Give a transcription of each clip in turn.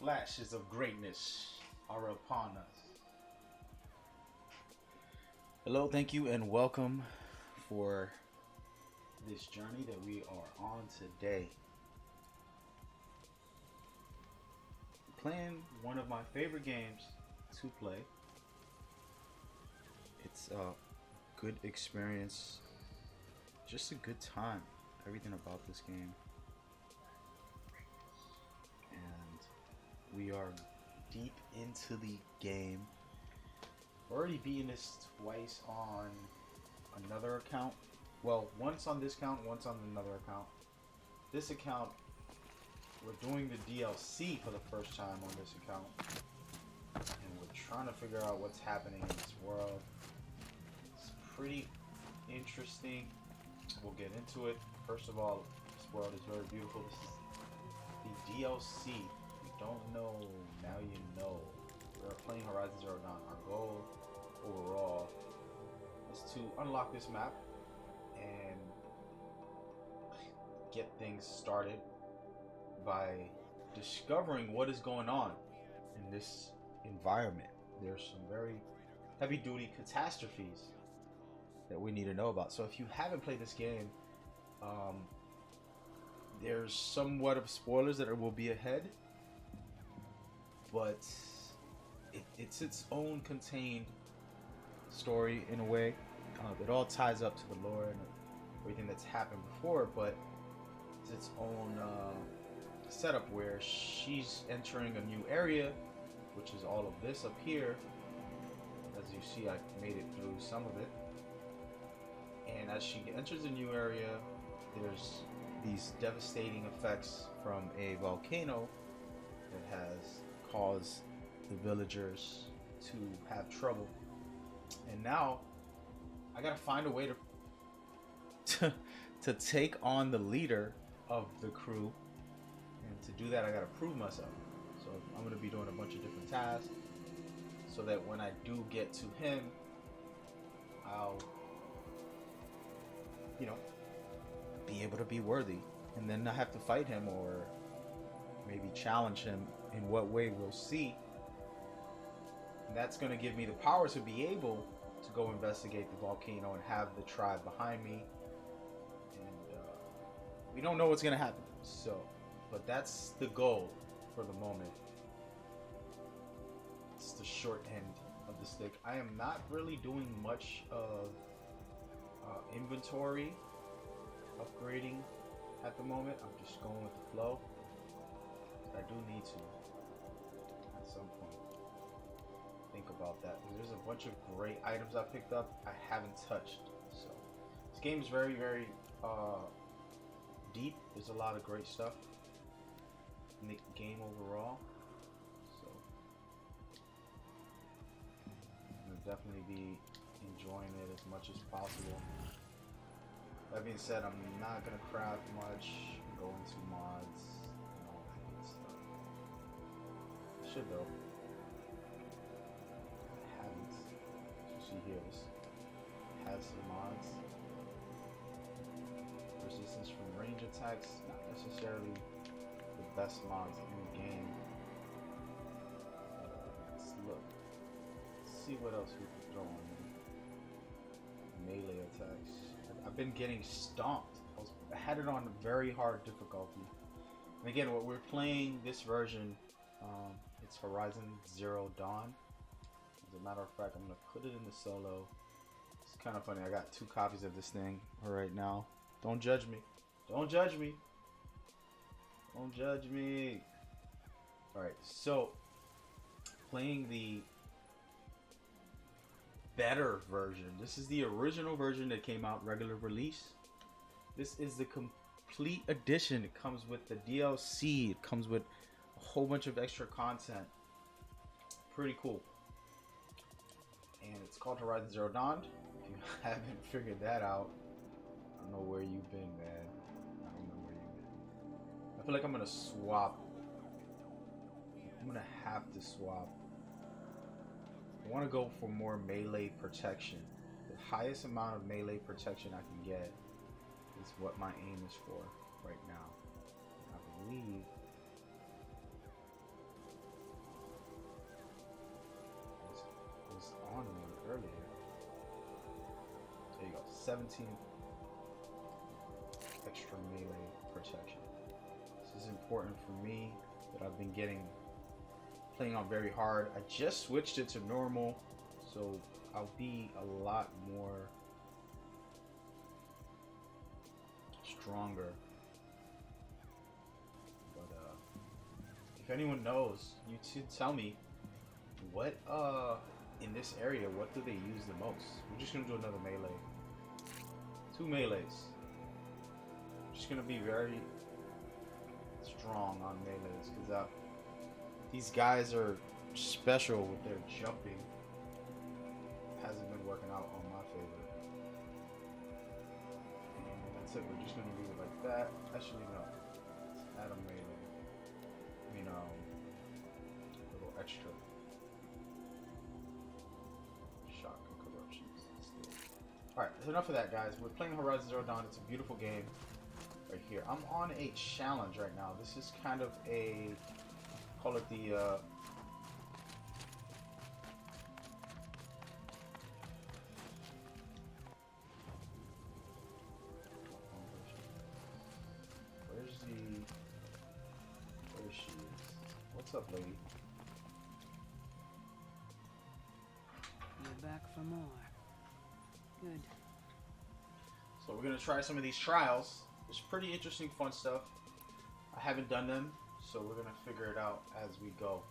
flashes of greatness are upon us. Hello, thank you, and welcome for this journey that we are on today. Playing one of my favorite games to play. It's a good experience, just a good time. Everything about this game. And we are deep into the game. Already beaten this twice on another account. Well, once on this account, once on another account. This account, we're doing the DLC for the first time on this account. And we're trying to figure out what's happening in this world. It's pretty interesting. We'll get into it. First of all, this world is very beautiful. This is the DLC. If you don't know, now you know. We're playing Horizon Zero Dawn. Our goal overall is to unlock this map and get things started by discovering what is going on in this environment. There's some very heavy-duty catastrophes that we need to know about. So if you haven't played this game, there's somewhat of spoilers that will be ahead, but it's its own contained story in a way. It all ties up to the lore and everything that's happened before, but it's its own setup where she's entering a new area, which is all of this up here. As you see, I made it through some of it. And as she enters a new area, there's these devastating effects from a volcano that has caused the villagers to have trouble. And now I gotta find a way to take on the leader of the crew. And to do that, I gotta prove myself. So I'm gonna be doing a bunch of different tasks so that when I do get to him, I'll, be able to be worthy, and then not have to fight him or maybe challenge him. In what way, we'll see. And that's going to give me the power to be able to go investigate the volcano and have the tribe behind me. And we don't know what's going to happen. So, but that's the goal for the moment. It's the short end of the stick. I am not really doing much of inventory upgrading at the moment. I'm just going with the flow. I do need to at some point think about that. There's a bunch of great items I picked up I haven't touched. So this game is very, very deep. There's a lot of great stuff in the game overall. So I'm gonna definitely be enjoying it as much as possible. That being said, I'm not gonna craft much, go into mods, and all that good stuff. Should though. I haven't. As you see here, this has some mods. Resistance from range attacks, not necessarily the best mods in the game. Let's look. Let's see what else we can throw in. Melee attacks. I've been getting stomped. I had it on very hard difficulty. And again, what we're playing this version, it's Horizon Zero Dawn. As a matter of fact, I'm gonna put it in the solo. It's kind of funny. I got 2 copies of this thing right now. Don't judge me. Don't judge me. Don't judge me. All right, so playing the better version. This is the original version that came out regular release. This is the complete edition. It comes with the DLC. It comes with a whole bunch of extra content. Pretty cool. And it's called Horizon Zero Dawn. If you haven't figured that out, I don't know where you've been, man. I don't know where you've been. I feel like I'm gonna swap. I'm gonna have to swap. I want to go for more melee protection. The highest amount of melee protection I can get is what my aim is for right now. I believe 17 extra melee protection. This is important for me that I've been playing on very hard. I just switched it to normal, so I'll be a lot more stronger. But if anyone knows, you should tell me what in this area, what do they use the most? We're just gonna do another melee. 2 melees. Just gonna be very strong on melees because these guys are special with their jumping. Hasn't been working out on my favor. And that's it. We're just gonna leave it like that. Actually, no. Let's add a melee. I mean, a little extra. Shock and corruptions. Alright, that's enough of that, guys. We're playing Horizon Zero Dawn. It's a beautiful game. Right here. I'm on a challenge right now. This is kind of a, call it the where she is. What's up, lady? You're back for more. Good. So we're gonna try some of these trials. It's pretty interesting, fun stuff. I haven't done them, so we're gonna figure it out as we go.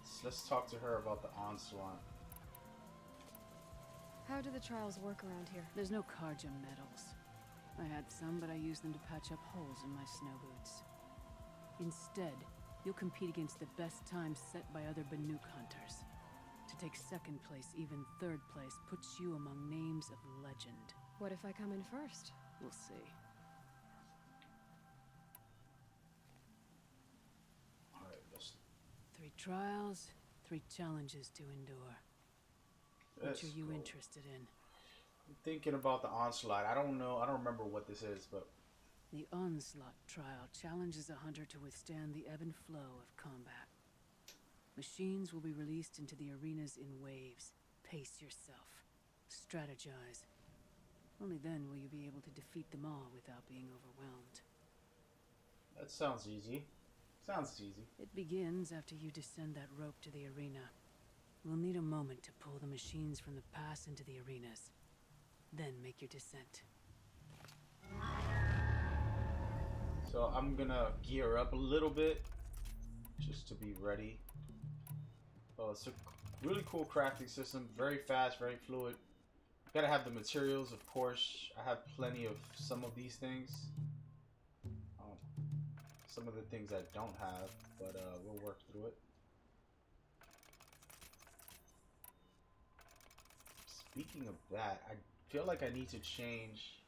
So let's talk to her about the onslaught. How do the trials work around here? There's no Karja medals. I had some, but I used them to patch up holes in my snow boots. Instead, you'll compete against the best times set by other Banuk hunters. To take second place, even third place, puts you among names of legend. What if I come in first? We'll see. Alright, let's... 3 trials, 3 challenges to endure. Which are you interested in? I'm thinking about the onslaught. I don't know. I don't remember what this is, but... The Onslaught trial challenges a hunter to withstand the ebb and flow of combat. Machines will be released into the arenas in waves. Pace yourself. Strategize. Only then will you be able to defeat them all without being overwhelmed. That sounds easy. Sounds easy. It begins after you descend that rope to the arena. We'll need a moment to pull the machines from the pass into the arenas. Then make your descent. So I'm gonna gear up a little bit just to be ready. Oh, it's a really cool crafting system. Very fast, very fluid. Gotta have the materials, of course. I have plenty of some of these things. Some of the things I don't have, but we'll work through it. Speaking of that, I feel like I need to change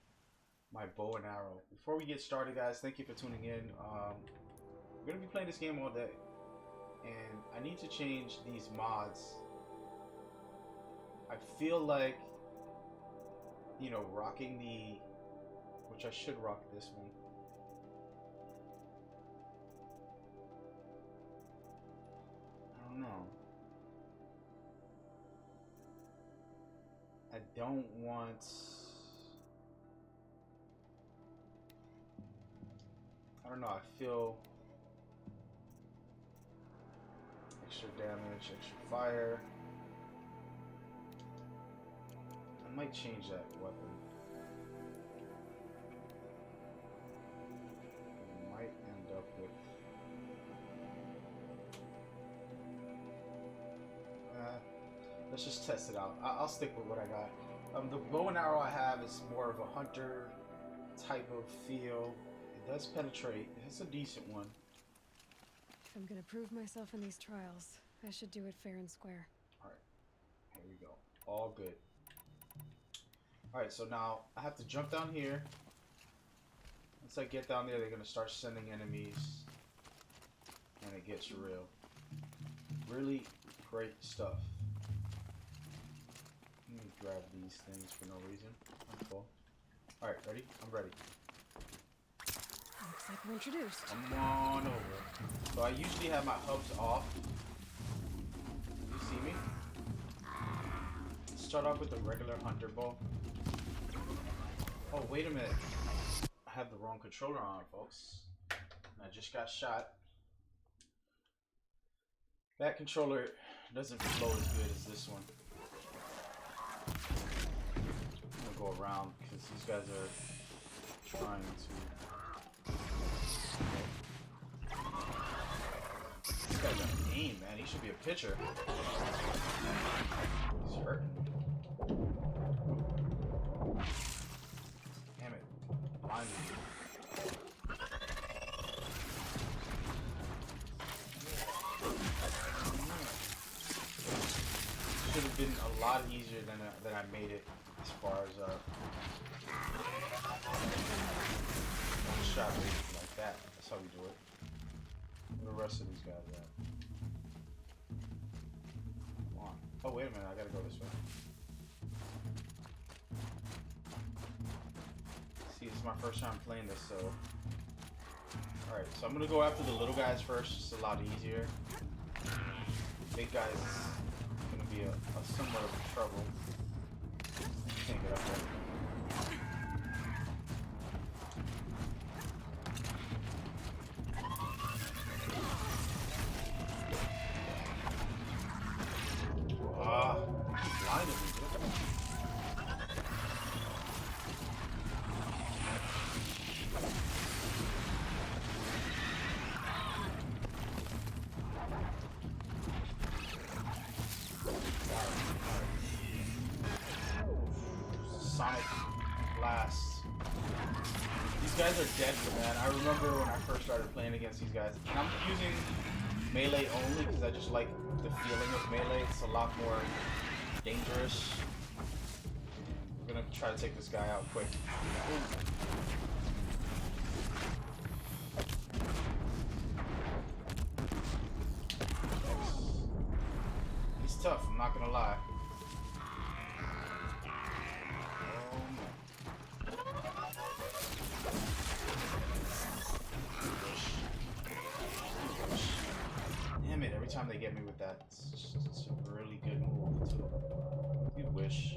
my bow and arrow. Before we get started, guys, thank you for tuning in. We're gonna be playing this game all day, and I need to change these mods. I feel like, you know, rocking the, which I should rock this one. I don't know. I don't want... I don't know, I feel extra damage, extra fire. I might change that weapon. I might end up with... let's just test it out. I'll stick with what I got. The bow and arrow I have is more of a hunter type of feel. It does penetrate. It's a decent one. If I'm gonna prove myself in these trials, I should do it fair and square. Alright, here we go. All good. Alright, so now I have to jump down here. Once I get down there, they're gonna start sending enemies. And it gets real. Really great stuff. Let me grab these things for no reason. I'm full. Alright, ready? I'm ready. Looks like we're introduced. Come on over. So I usually have my hubs off. You see me? Start off with the regular hunter bow. Oh, wait a minute. I had the wrong controller on, folks. I just got shot. That controller doesn't flow as good as this one. I'm gonna go around because these guys are trying to. This guy's got aim, man. He should be a pitcher. He's hurting me. Damn it. Blinded me. Should have been a lot easier than I made it as far as one shot rate like that. That's how we do it. Where the rest of these guys at? Come on. Oh wait a minute, I gotta go this way. See, this is my first time playing this, so alright, so I'm gonna go after the little guys first, it's a lot easier. Big guys gonna be a somewhat of a trouble. Can't get up there. Blinded me, dude. Sonic Blast. These guys are deadly, man. I remember when I first started playing against these guys. And I'm using melee only because I just like the feeling of melee. It's a lot more dangerous. We're gonna try to take this guy out quick. He's tough, I'm not gonna lie. Damn it, every time they get me with that, it's a really good move too. You wish.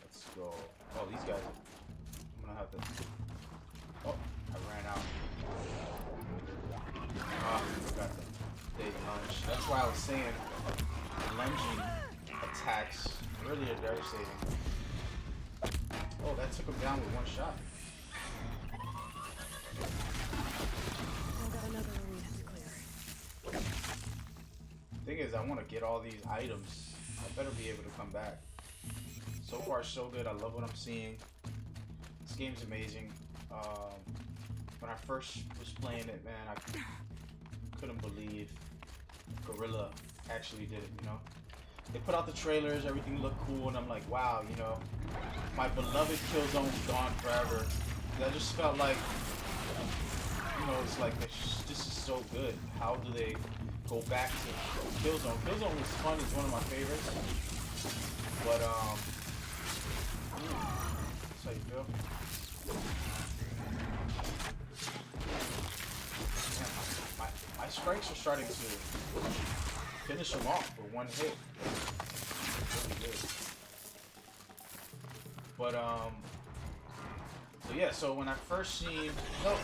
Let's go. Oh, these guys. I'm gonna have to. Oh, I ran out. Ah, I forgot the big lunge. That's why I was saying lunging attacks really are devastating. Oh, that took him down with one shot. I got another arena to clear. Thing is, I want to get all these items. I better be able to come back. So far, so good. I love what I'm seeing. This game's amazing. When I first was playing it, man, I couldn't believe Guerrilla actually did it, you know? They put out the trailers, everything looked cool, and I'm like, wow, you know, my beloved Killzone's gone forever. I just felt like, you know, it's like, this is so good. How do they go back to Killzone? Killzone was fun, it's one of my favorites. But, that's how you feel? Man, my strikes are starting to finish them off with one hit. Really good. But, so yeah, so when I first seen, nope.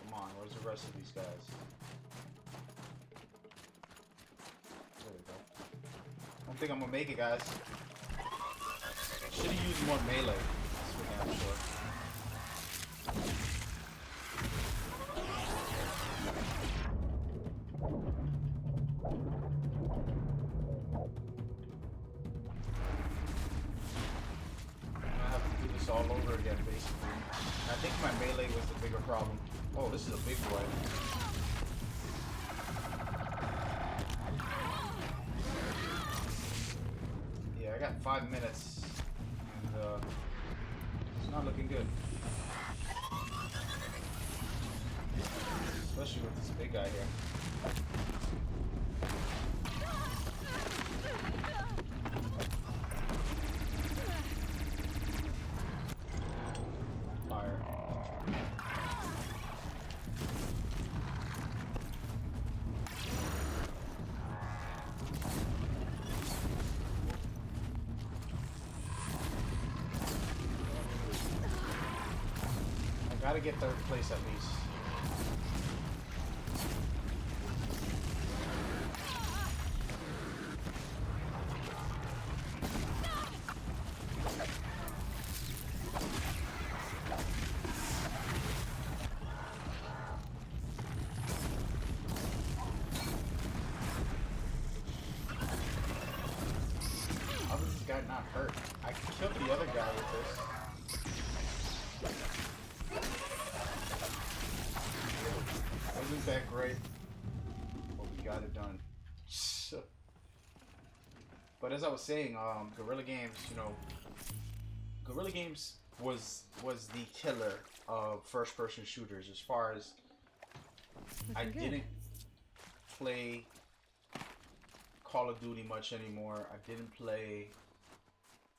Come on, where's the rest of these guys? There we go. I don't think I'm gonna make it, guys. Should have used more melee. That's for damn sure. All over again, basically. I think my melee was the bigger problem. Oh, this is a big boy. Yeah, I got 5 minutes, and it's not looking good. Especially with this big guy here. Gotta get third place at least. How does this guy not hurt? I killed the other guy with this. Wasn't that great? But we got it done. But as I was saying, Guerrilla Games, you know, Guerrilla Games was the killer of first-person shooters. As far as I didn't play Call of Duty much anymore. I didn't play,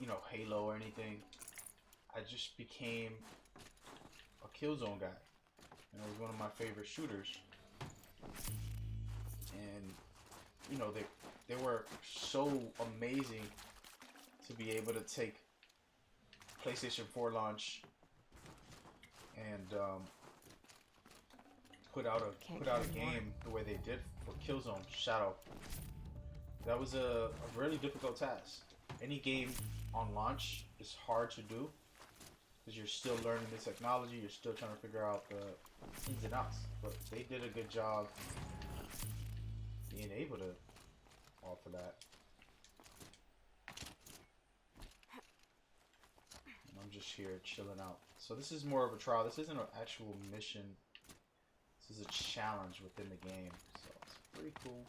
you know, Halo or anything. I just became a Killzone guy. And it was one of my favorite shooters. And you know, they were so amazing to be able to take PlayStation 4 launch and put out a game the way they did for Killzone Shadow. That was a really difficult task. Any game on launch is hard to do because you're still learning the technology, you're still trying to figure out the ins and outs. But they did a good job being able to offer that. And I'm just here chilling out. So this is more of a trial. This isn't an actual mission. This is a challenge within the game. So it's pretty cool.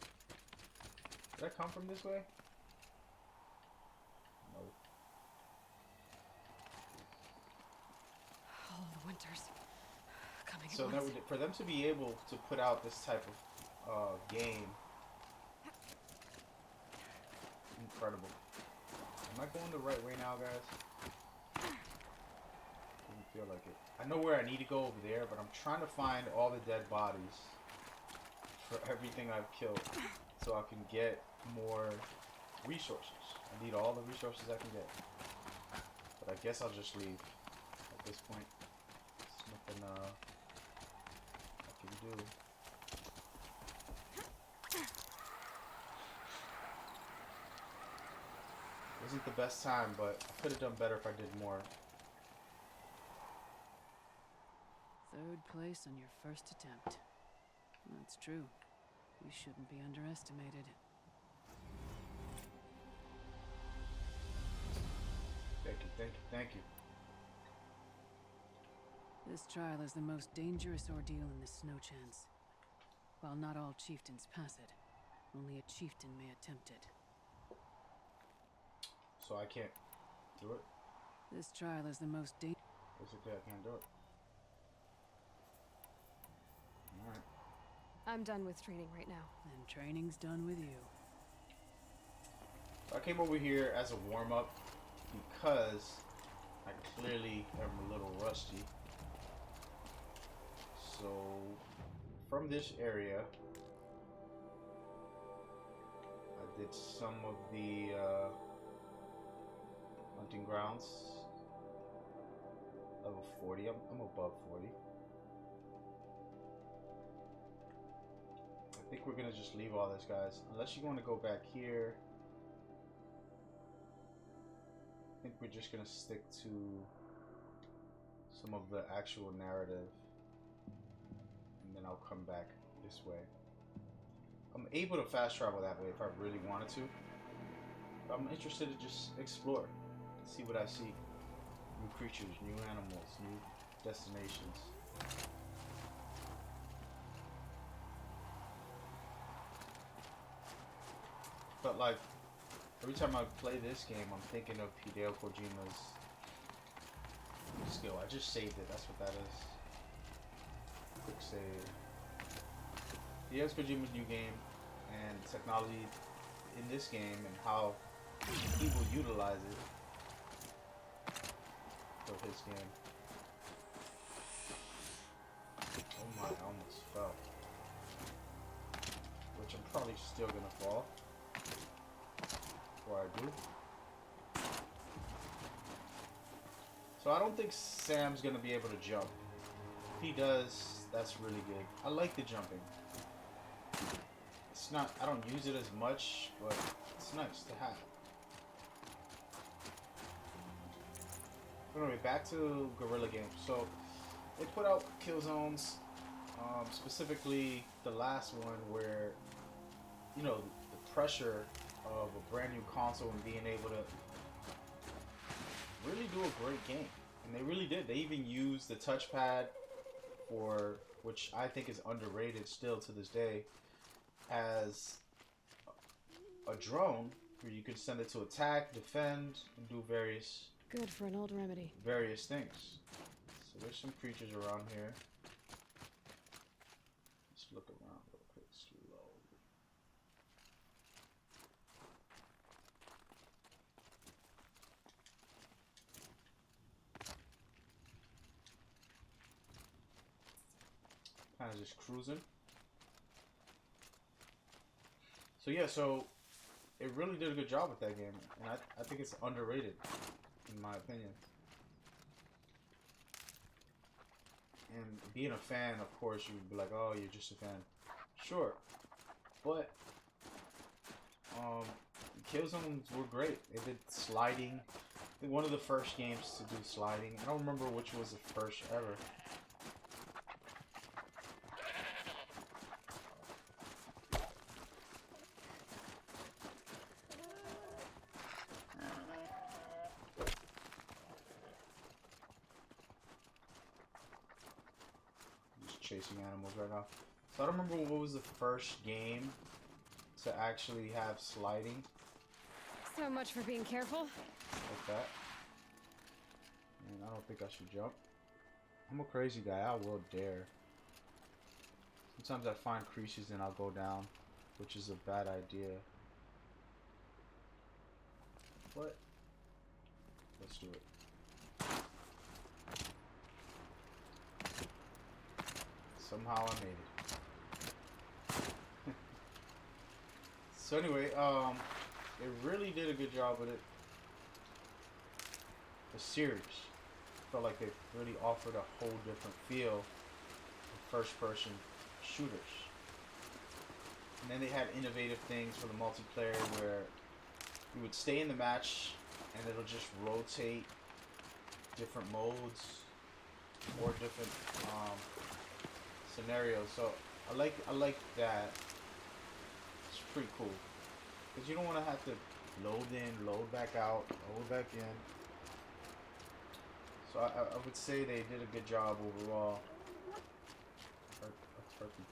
Did I come from this way? No. All of the winters coming So at once. for them to be able to put out this type of game, incredible. Am I going the right way now, guys? Doesn't feel like it. I know where I need to go over there, but I'm trying to find all the dead bodies for everything I've killed, so I can get more resources. I need all the resources I can get. But I guess I'll just leave at this point. There's nothing I can do. Wasn't the best time, but I could have done better if I did more. Third place on your first attempt. That's true. You shouldn't be underestimated. Thank you, thank you, thank you. This trial is the most dangerous ordeal in the Snow Chance. While not all chieftains pass it, only a chieftain may attempt it. So I can't do it? This trial is the most dangerous. Basically, I can't do it. Alright. I'm done with training right now. And training's done with you. I came over here as a warm-up because I clearly am a little rusty. So, from this area, I did some of the hunting grounds. Level 40. I'm above 40. I think we're gonna just leave all this, guys. Unless you want to go back here. I think we're just gonna stick to some of the actual narrative. And then I'll come back this way. I'm able to fast travel that way if I really wanted to. But I'm interested to just explore. See what I see. New creatures, new animals, new destinations. But like, every time I play this game, I'm thinking of Hideo Kojima's skill. I just saved it, that's what that is. Quick save. Hideo Kojima's new game and technology in this game and how he will utilize it for his game. Oh my, I almost fell. Which I'm probably still gonna fall. Before I do. So I don't think Sam's gonna be able to jump. If he does, that's really good. I like the jumping. It's not, I don't use it as much, but it's nice to have. Anyway, back to Guerrilla Games. So, they put out Killzones, specifically the last one where, you know, the pressure of a brand new console and being able to really do a great game. And they really did. They even used the touchpad for, which I think is underrated still to this day, as a drone where you could send it to attack, defend, and do Good for an old remedy. various things. So there's some creatures around here. Let's look around real quick, slowly. Kind of just cruising. So yeah, so it really did a good job with that game, and I think it's underrated, in my opinion. And being a fan, of course, you'd be like, oh, you're just a fan. Sure. But, Killzones were great. They did sliding. I think one of the first games to do sliding. I don't remember which was the first ever. Chasing animals right now. So I don't remember what was the first game to actually have sliding So much for being careful. like that. And I don't think I should jump. I'm a crazy guy. I will dare. Sometimes I find creases and I'll go down, which is a bad idea. But let's do it. Somehow I made it. So anyway, it really did a good job with it. The series felt like they really offered a whole different feel of first-person shooters. And then they had innovative things for the multiplayer where you would stay in the match and it'll just rotate different modes or different scenarios. So I like that. It's pretty cool because you don't want to have to load in, load back out, load back in. So I would say they did a good job overall. A turkey.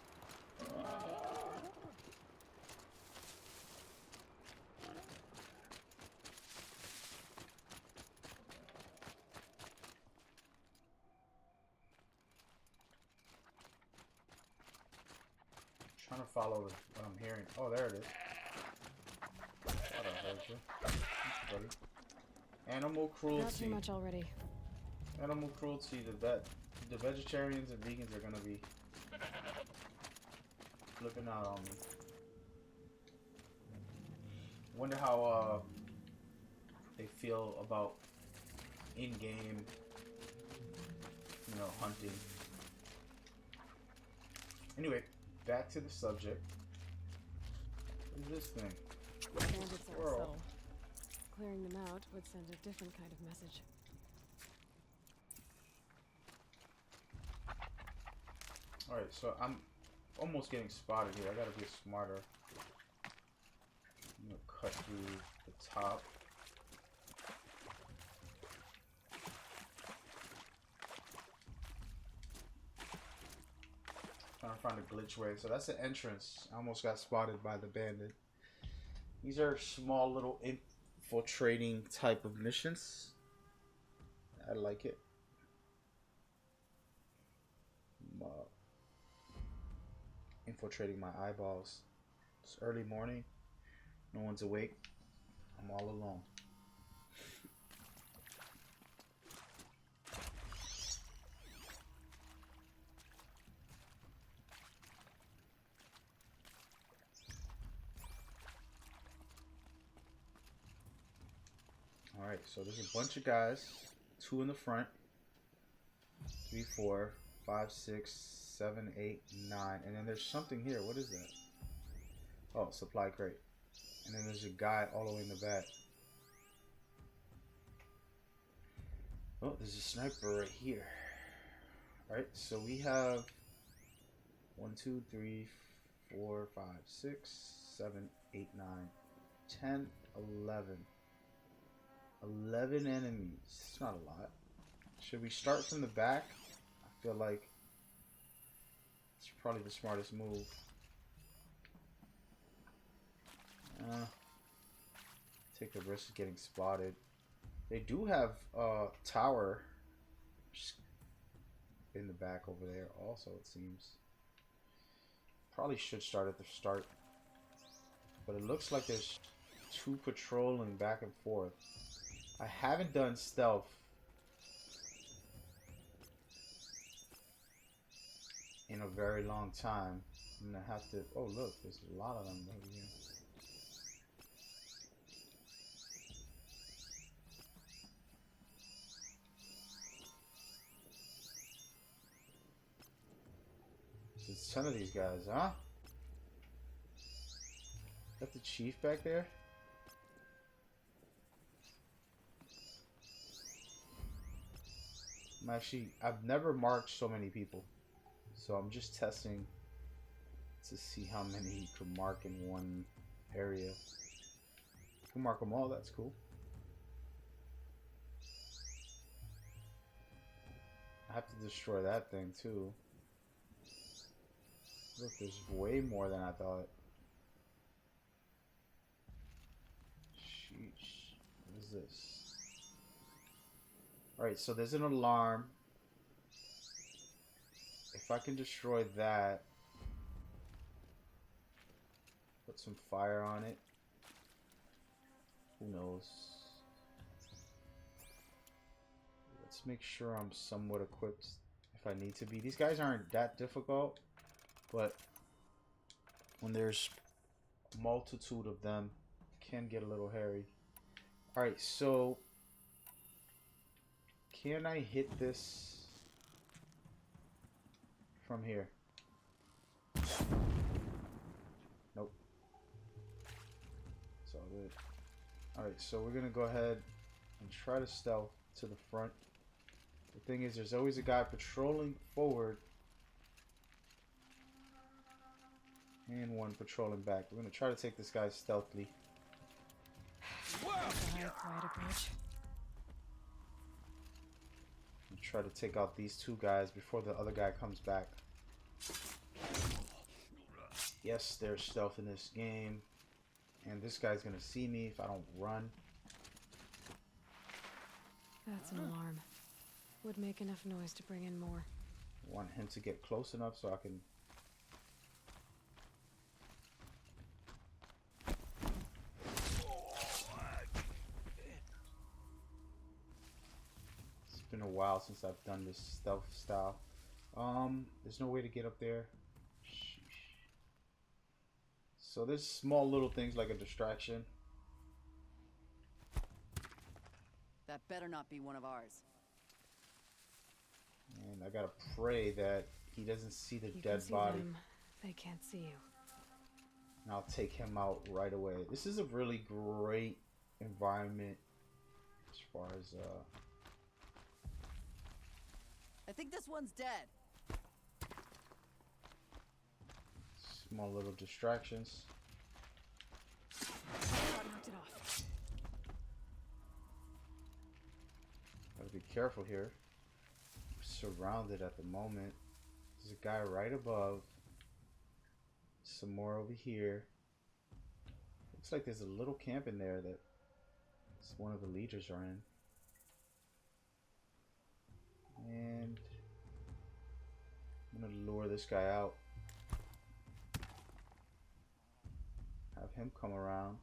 Trying to follow what I'm hearing. Oh, there it is. Thought I heard you. Thanks, buddy. Animal cruelty. Not too much already. Animal cruelty. The vegetarians and vegans are gonna be flipping out on me. Wonder how they feel about in-game, hunting. Anyway, back to the subject. What is this thing? Bandits are Squirrel. subtle. Clearing them out would send a different kind of message. Alright, so I'm almost getting spotted here. I gotta be smarter. I'm gonna cut through the top. Trying to find a glitch way. So that's the entrance. I almost got spotted by the bandit. These are small little infiltrating type of missions. I like it. Infiltrating my eyeballs. It's early morning. No one's awake. I'm all alone. Alright, so there's a bunch of guys. 2 in the front. 3, 4. 5, 6, 7, 8, 9. And then there's something here. What is that? Oh, supply crate. And then there's a guy all the way in the back. Oh, there's a sniper right here. Alright, so we have 1, 2, 3, 4, 5, 6, 7, 8, 9, 10, 11. 11 enemies. It's not a lot. Should we start from the back? I feel like it's probably the smartest move. Take the risk of getting spotted. They do have a tower in the back over there also, it seems. Probably should start at the start. But it looks like there's 2 patrolling back and forth. I haven't done stealth in a very long time. I'm gonna have to... Oh look, there's a lot of them over here. There's a ton of these guys, huh? Is that the chief back there? I've never marked so many people. So I'm just testing to see how many you can mark in one area. You can mark them all, that's cool. I have to destroy that thing too. Look, there's way more than I thought. Sheesh. What is this? Alright, so there's an alarm. If I can destroy that, put some fire on it. Who knows? Let's make sure I'm somewhat equipped if I need to be. These guys aren't that difficult, but when there's a multitude of them, it can get a little hairy. Alright, so can I hit this from here? Nope. It's all good. Alright, so we're gonna go ahead and try to stealth to the front. The thing is, there's always a guy patrolling forward and one patrolling back. We're gonna try to take this guy stealthily. Quiet approach. And try to take out these 2 guys before the other guy comes back. Yes, there's stealth in this game. And this guy's gonna see me if I don't run. That's an alarm. Would make enough noise to bring in more. I want him to get close enough so I can... It's been a while since I've done this stealth style. There's no way to get up there. Sheesh. So there's small little things like a distraction. That better not be one of ours. And I gotta pray that he doesn't see the You dead can see body. them. They can't see you. And I'll take him out right away. This is a really great environment as far as I think this one's dead. small little distractions. Knocked it off. Gotta be careful here. We're surrounded at the moment. There's a guy right above. Some more over here. Looks like there's a little camp in there that one of the leaders are in. And I'm gonna lure this guy out. Have him come around.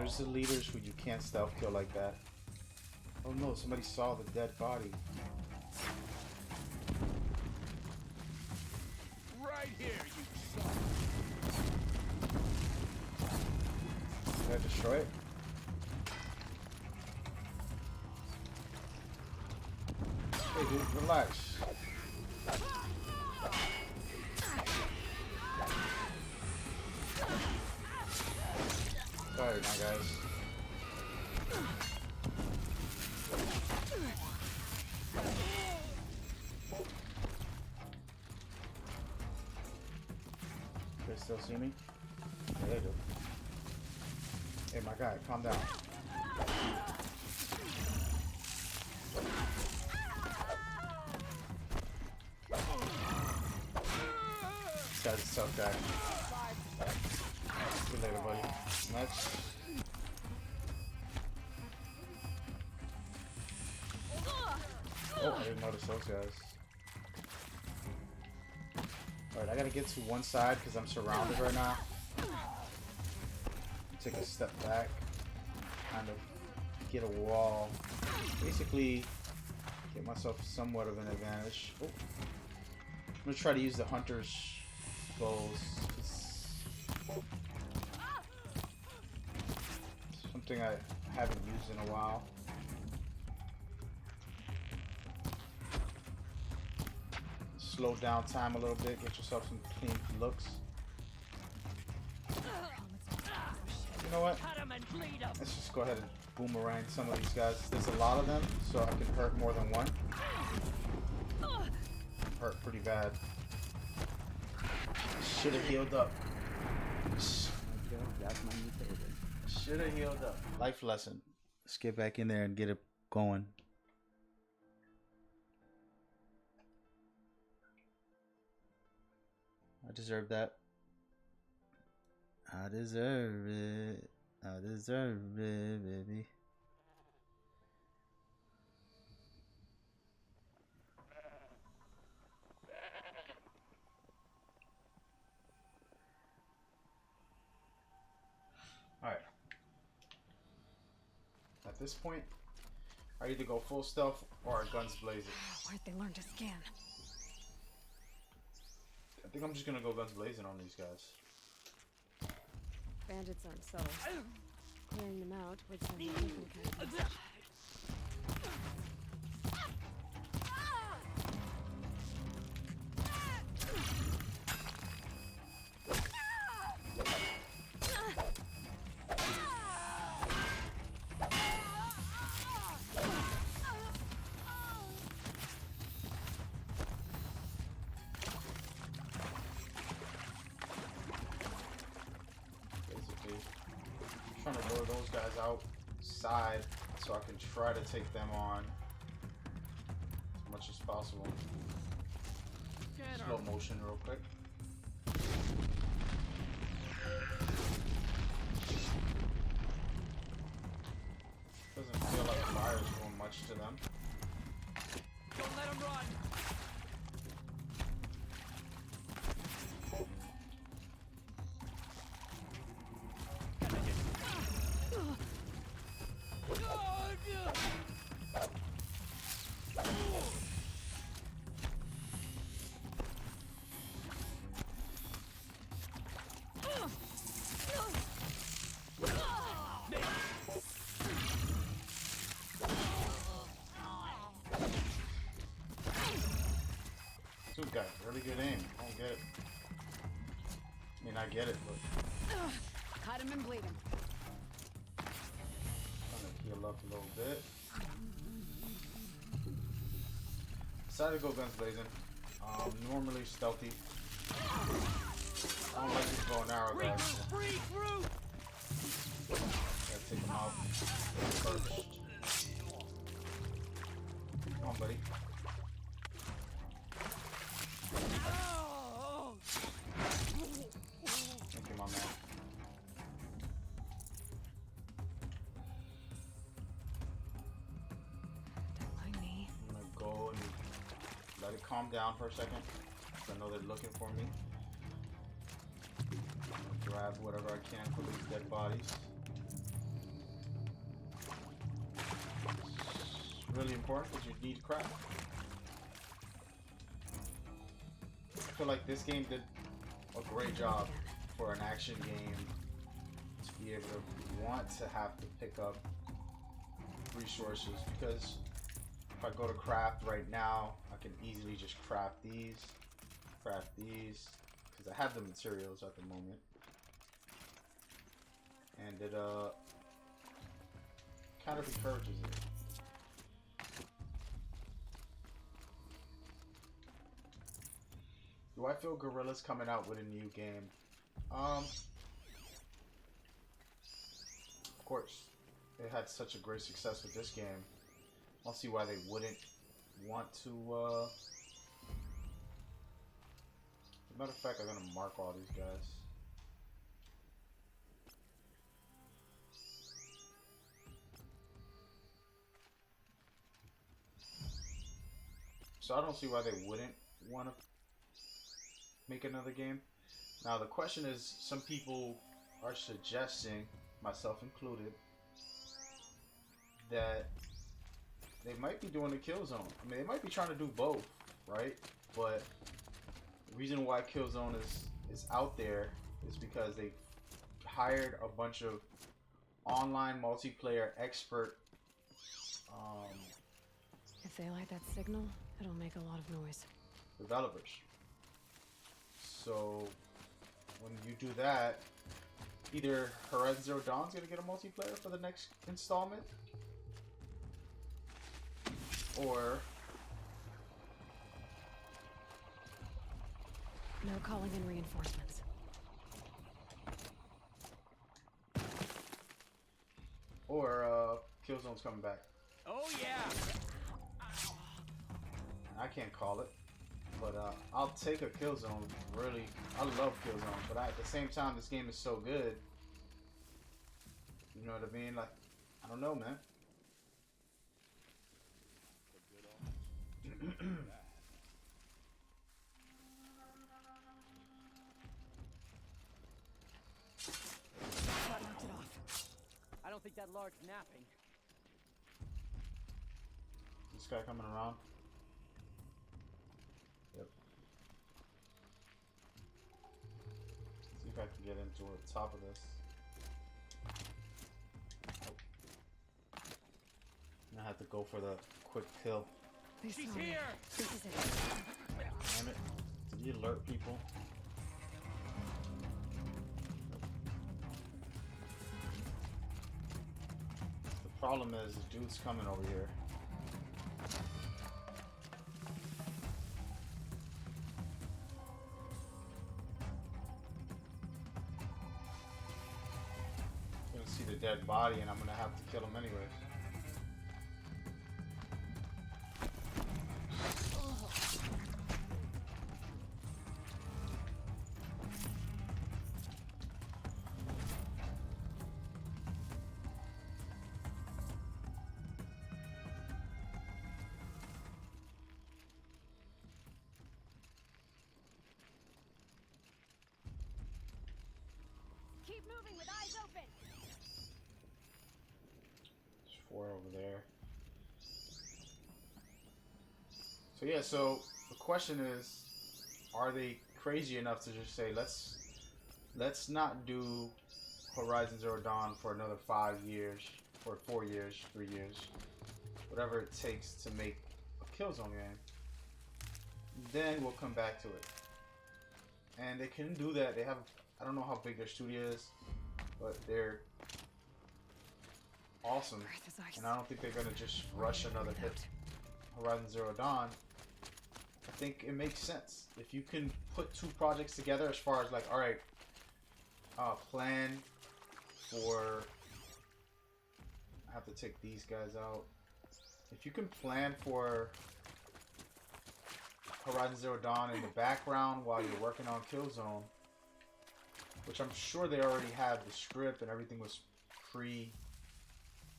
There's the leaders who you can't stealth kill like that. Oh no, somebody saw the dead body. Right here, you son. Did I destroy it? Hey dude, relax. Sorry, my guys. They still see me? Yeah, they do. Hey, my guy, calm down. This guy's a tough guy. See you later, buddy. Next. Oh, I didn't notice those guys. Alright, I gotta get to one side because I'm surrounded right now. Take a step back. Kind of get a wall. Basically, get myself somewhat of an advantage. Oh. I'm gonna try to use the hunter's bows. Something I haven't used in a while. Slow down time a little bit, get yourself some clean looks. You know what? Let's just go ahead and boomerang some of these guys. There's a lot of them, so I can hurt more than one. Hurt pretty bad. Should have healed up. That's my new favorite. Should have healed up. Life lesson. Let's get back in there and get it going. I deserve that. I deserve it. I deserve it, baby. Alright. At this point, I either go full stealth or guns blazing. Where'd they learn to scan? I think I'm just gonna go guns blazing on these guys. Bandits aren't subtle. Clearing them out would send a different kind of message. Trying to lure those guys outside so I can try to take them on as much as possible. Slow motion real quick. Doesn't feel like fire's doing much to them. Don't let him run. Dude got really good aim. I don't get it. I mean, I get it, but Cut him and bleed him. trying to heal up a little bit. Decided to go guns blazing. Normally stealthy. I don't like these bow and arrow guys. Gotta take them out first. Come on, buddy. Thank you, my man. Don't mind me. I'm gonna go and let it calm down for a second. I know they're looking for me. I'm gonna grab whatever I can for these dead bodies. really important because you need to craft. I feel like this game did a great job for an action game to be able to want to have to pick up resources, because if I go to craft right now, I can easily just craft these, because I have the materials at the moment, and it kind of encourages it. Do I feel Guerrilla's coming out with a new game? Of course. They had such a great success with this game. I don't see why they wouldn't want to, as a matter of fact, I'm gonna mark all these guys. So I don't see why they wouldn't want to make another game. Now the question is, some people are suggesting, myself included, that they might be doing a Killzone. I mean, they might be trying to do both, right? But the reason why Killzone is out there is because they hired a bunch of online multiplayer expert If they light that signal, it'll make a lot of noise. developers. So when you do that, either Horizon Zero Dawn's gonna get a multiplayer for the next installment, or No calling in reinforcements. Killzone's coming back. Oh yeah. I can't call it, but I'll take a Killzone. Really, I love Killzone, but at the same time, this game is so good. You know what I mean? Like, I don't know, man. That knocked it off. I don't think that lark's napping. This guy coming around. Yep. See if I can get into the top of this. Oh. I have to go for the quick kill. They She's saw me. here. This is it. Damn it. Did you alert people? The problem is the dude's coming over here. I'm gonna see the dead body and I'm gonna have to kill him anyway. Keep moving with eyes open. There's 4 over there. So yeah, so the question is, are they crazy enough to just say let's not do Horizon Zero Dawn for another 5 years, or 4 years, 3 years, whatever it takes to make a Killzone game. Then we'll come back to it. And they can do that. They have, I don't know how big their studio is, but they're awesome. Breath is ice. And I don't think they're gonna just rush another hit Horizon Zero Dawn. I think it makes sense if you can put 2 projects together. As far as like, all right, plan for. I have to take these guys out. If you can plan for Horizon Zero Dawn in the background while you're working on Killzone, which I'm sure they already have the script and everything was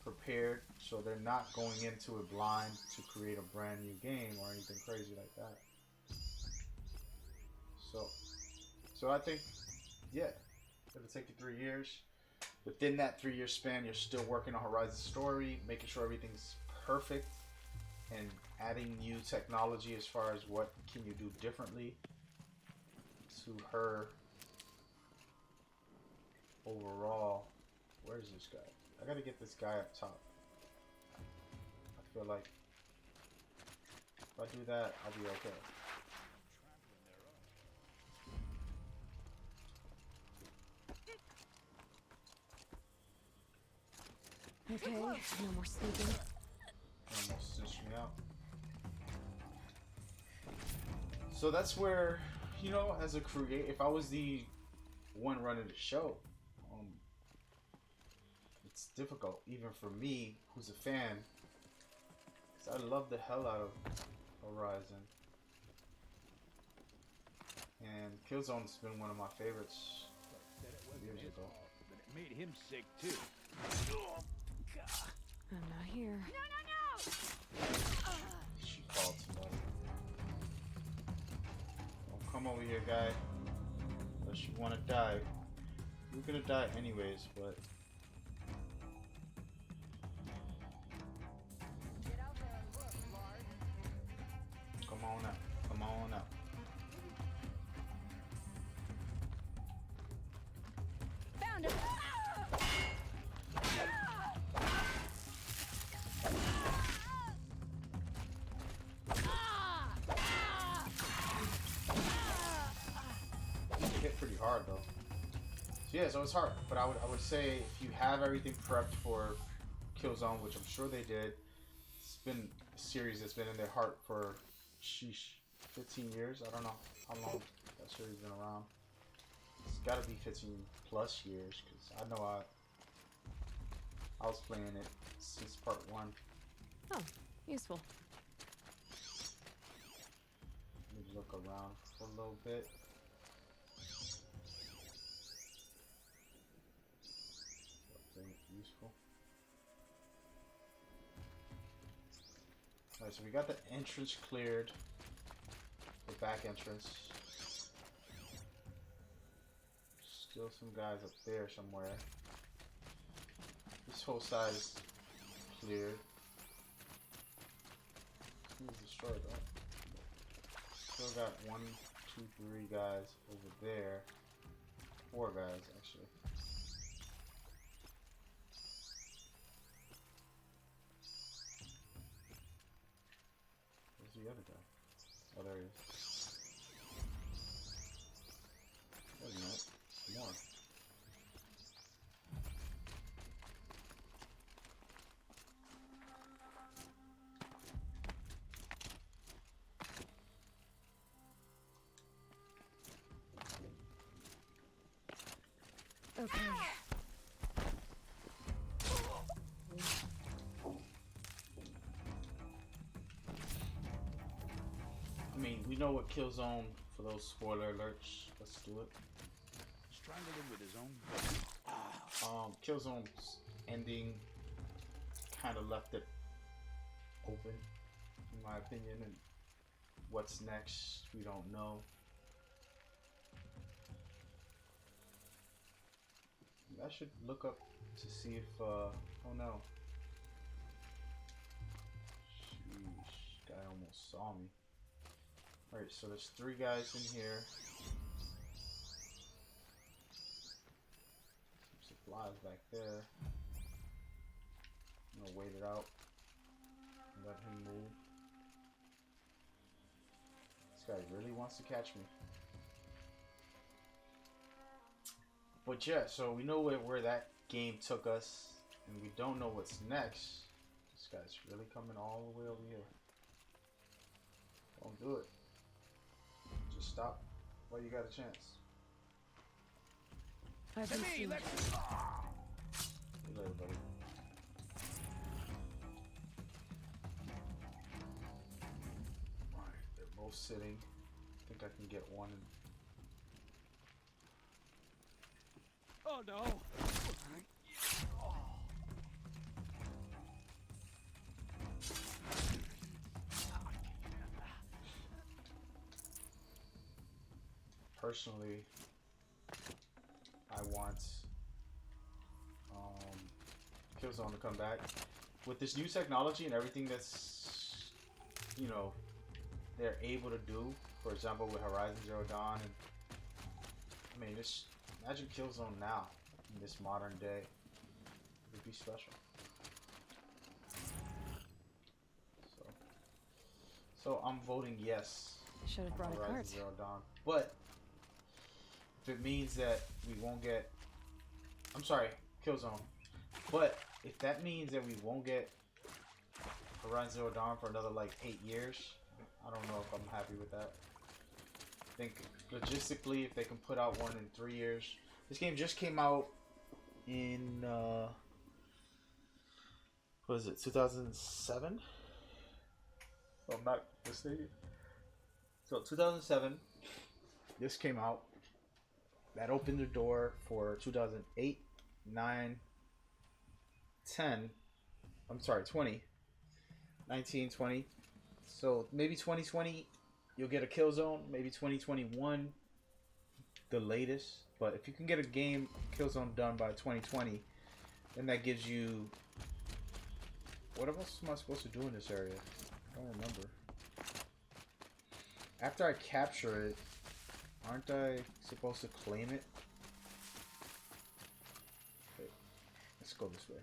prepared, so they're not going into it blind to create a brand new game or anything crazy like that. So I think, yeah, it'll take you 3 years. Within that 3-year span, you're still working on Horizon's story, making sure everything's perfect. and adding new technology as far as what can you do differently to her overall. Where's this guy? I gotta get this guy up top. I feel like if I do that, I'll be okay. Okay, no more sneaking. Almost cinched me out. So that's where, you know, as a creator, if I was the one running the show, it's difficult, even for me, who's a fan, because I love the hell out of Horizon. And Killzone's been one of my favorites Said it wasn't years his ago. fault, but it made him sick too. I'm not here. She called somebody. Oh, come over here, guy. Unless you want to die. You're gonna die anyways, but... Come on up. Come on up. Found him! Hit pretty hard though. So yeah, so it's hard, but I would say if you have everything prepped for Killzone, which I'm sure they did, it's been a series that's been in their heart for sheesh, 15 years. I don't know how long that series has been around. It's got to be 15 plus years because I know I was playing it since part 1. Oh, useful. Let me look around for a little bit. Something useful. Alright, so we got the entrance cleared. The back entrance. Still some guys up there somewhere. This whole side is cleared. He's destroyed that. Still got 1, 2, 3 guys over there. 4 guys actually. Where's the other guy? Oh, there he is. Wait a minute. More. Okay. I mean, we know what Killzone, for those spoiler alerts. Let's do it. Strangled him with his own. Killzone's ending kind of left it open, in my opinion, and what's next, we don't know. I should look up to see if, oh no. Sheesh, guy almost saw me. Alright, so there's 3 guys in here. Some supplies back there. I'm gonna wait it out. Let him move. This guy really wants to catch me. But yeah, so we know where that game took us, and we don't know what's next. This guy's really coming all the way over here. Don't do it. Just stop while you got a chance. I've To been me, seeing. let's. See you later, buddy. Alright, they're both sitting. I think I can get one. Oh no! Personally, I want Killzone to come back with this new technology and everything that's you know, they're able to do. For example, with Horizon Zero Dawn, and I mean, just imagine Killzone now in this modern day. It would be special. So I'm voting yes Should have on brought a Horizon cart. Zero Dawn. But if it means that we won't get, I'm sorry, Killzone. But if that means that we won't get Horizon Zero Dawn for another like 8 years, I don't know if I'm happy with that. I think logistically, if they can put out one in 3 years, this game just came out in what is it, 2007? If I'm not mistaken. So 2007, this came out. That opened the door for 2008, 9, 10. I'm sorry, 20. 19, 20. So maybe 2020, you'll get a Killzone. Maybe 2021, the latest. But if you can get a game Killzone done by 2020, then that gives you. What else am I supposed to do in this area? I don't remember. After I capture it, aren't I supposed to claim it? Wait, let's go this way.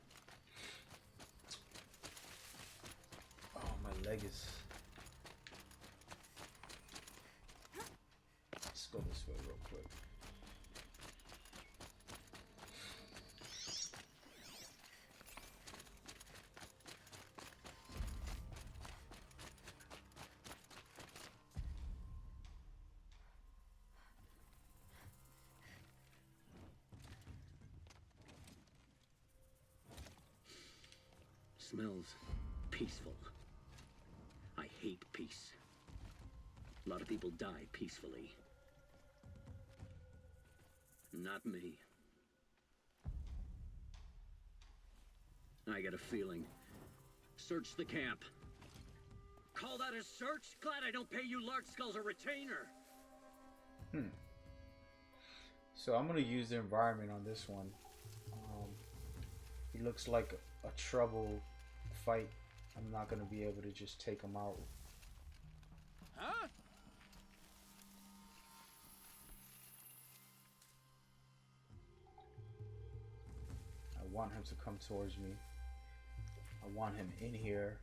Oh, my leg is... Let's go this way real quick. Smells peaceful. I hate peace. A lot of people die peacefully. Not me. I got a feeling. Search the camp. Call that a search? Glad I don't pay you lark skulls a retainer. So I'm gonna use the environment on this one. He looks like a trouble fight. I'm not gonna be able to just take him out. Huh? I want him to come towards me. I want him in here.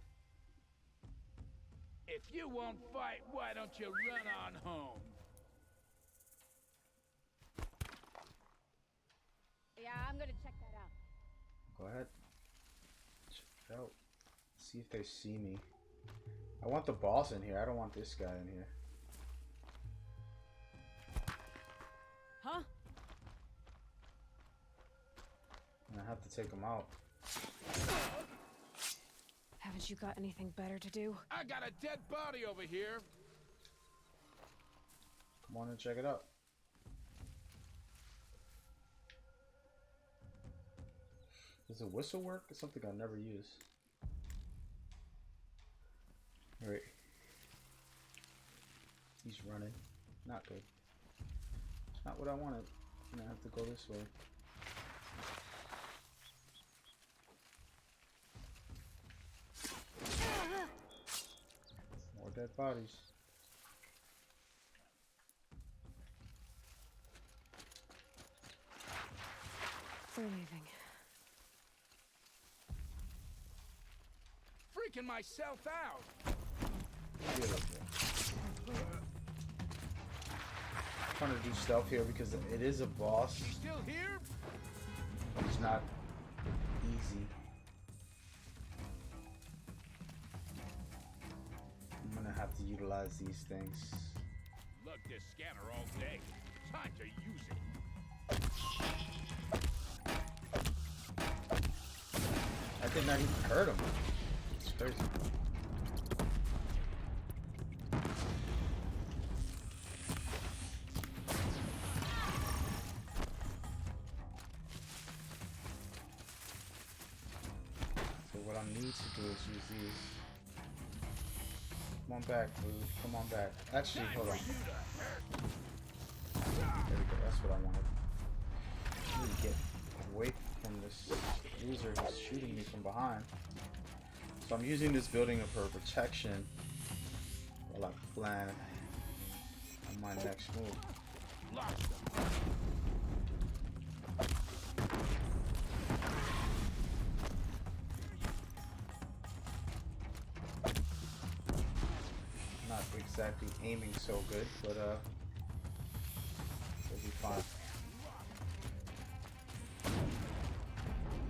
If you won't fight, why don't you run on home? Yeah, I'm gonna check that out. Go ahead. Check it out. See if they see me. I want the boss in here. I don't want this guy in here. Huh? And I have to take him out. Haven't you got anything better to do? I got a dead body over here. Come on and check it out. Does the whistle work? It's something I never use. Alright. He's running. Not good. Not what I wanted. I'm gonna have to go this way. More dead bodies. They're leaving. Freaking myself out. Beautiful. I'm trying to do stealth here because it is a boss. You still here? It's not easy. I'm gonna have to utilize these things. Lug this scanner all day. Time to use it. I did not even hurt him. It's crazy. So what I need to do is use these. Come on back, dude. Come on back. Actually, hold on. There we go. That's what I wanted. I need to get away from this loser who's shooting me from behind. So I'm using this building for protection. while I plan on my next move. Lost them. Not exactly aiming so good, but it'll be fine.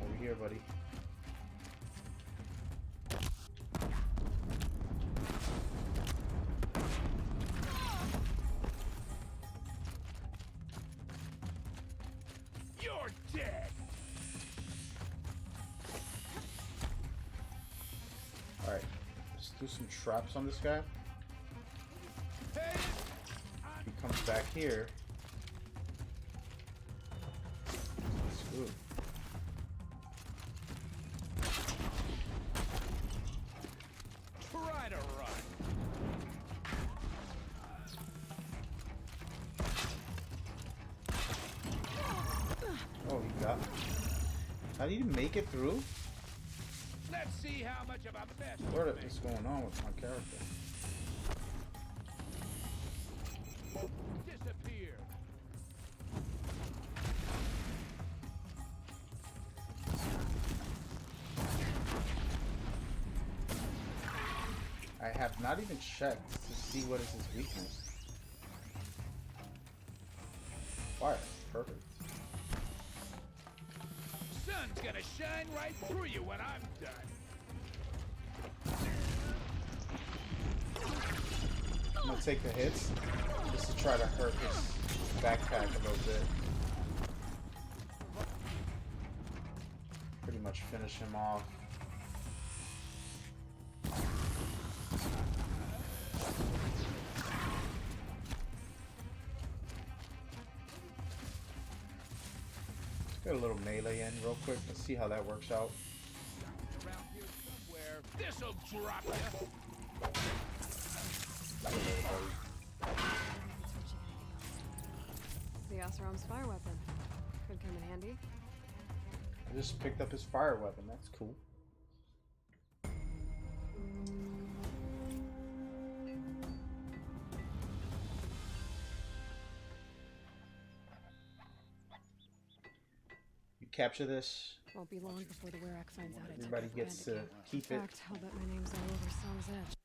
Over here, buddy. You're dead. All right, let's do some traps on this guy. Hey, If he comes back here, screwed. try to run. Oh, he got me. How did he make it through? Let's see how much of a mess. What you is going on with my character? make. Disappear. I have not even checked to see what is his weakness. Fire, perfect. Sun's gonna shine right through you when I'm done. I'm gonna take the hits just to try to hurt his backpack a little bit. Pretty much finish him off. Let's get a little melee in real quick. Let's see how that works out. Around here somewhere. This'll drop you. The Oseram's fire weapon. Could come in handy. I just picked up his fire weapon. That's cool. You capture this. Won't be long before the Werak finds out I took Everybody it for gets to Bandicam. keep In it. fact, I'll bet my name's all over Storm's Edge.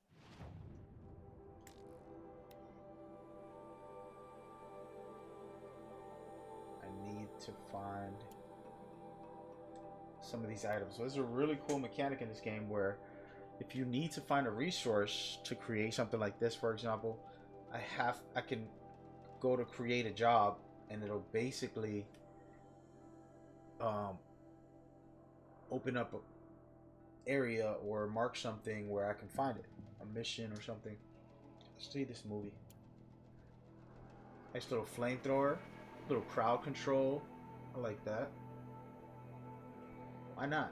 I need to find some of these items. So there's a really cool mechanic in this game where if you need to find a resource to create something like this, for example, I can go to create a job and it'll basically open up an area or mark something where I can find it, a mission or something. Let's see this movie. Nice little flamethrower, little crowd control. I like that. Why not?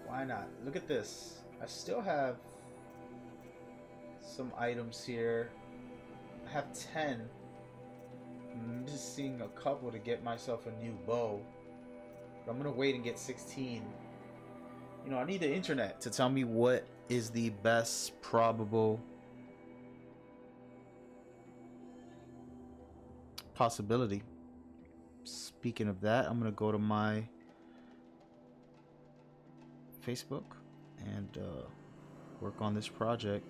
Why not? Look at this. I still have some items here. I have 10. I'm missing a couple to get myself a new bow. But I'm gonna wait and get 16. You know, I need the internet to tell me what is the best probable possibility. Speaking of that, I'm gonna go to my Facebook and work on this project.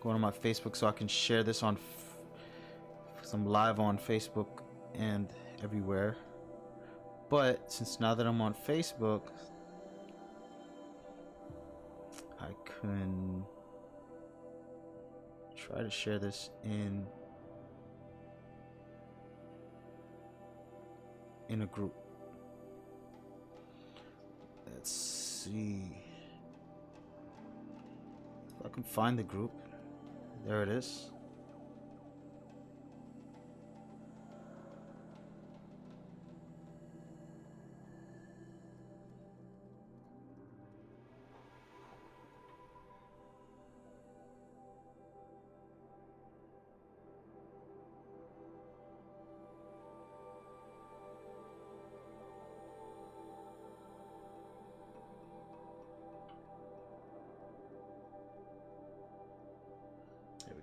Going to my Facebook so I can share this on some live on Facebook and everywhere. But since now that I'm on Facebook, I can try to share this in a group. Let's see if I can find the group. There it is.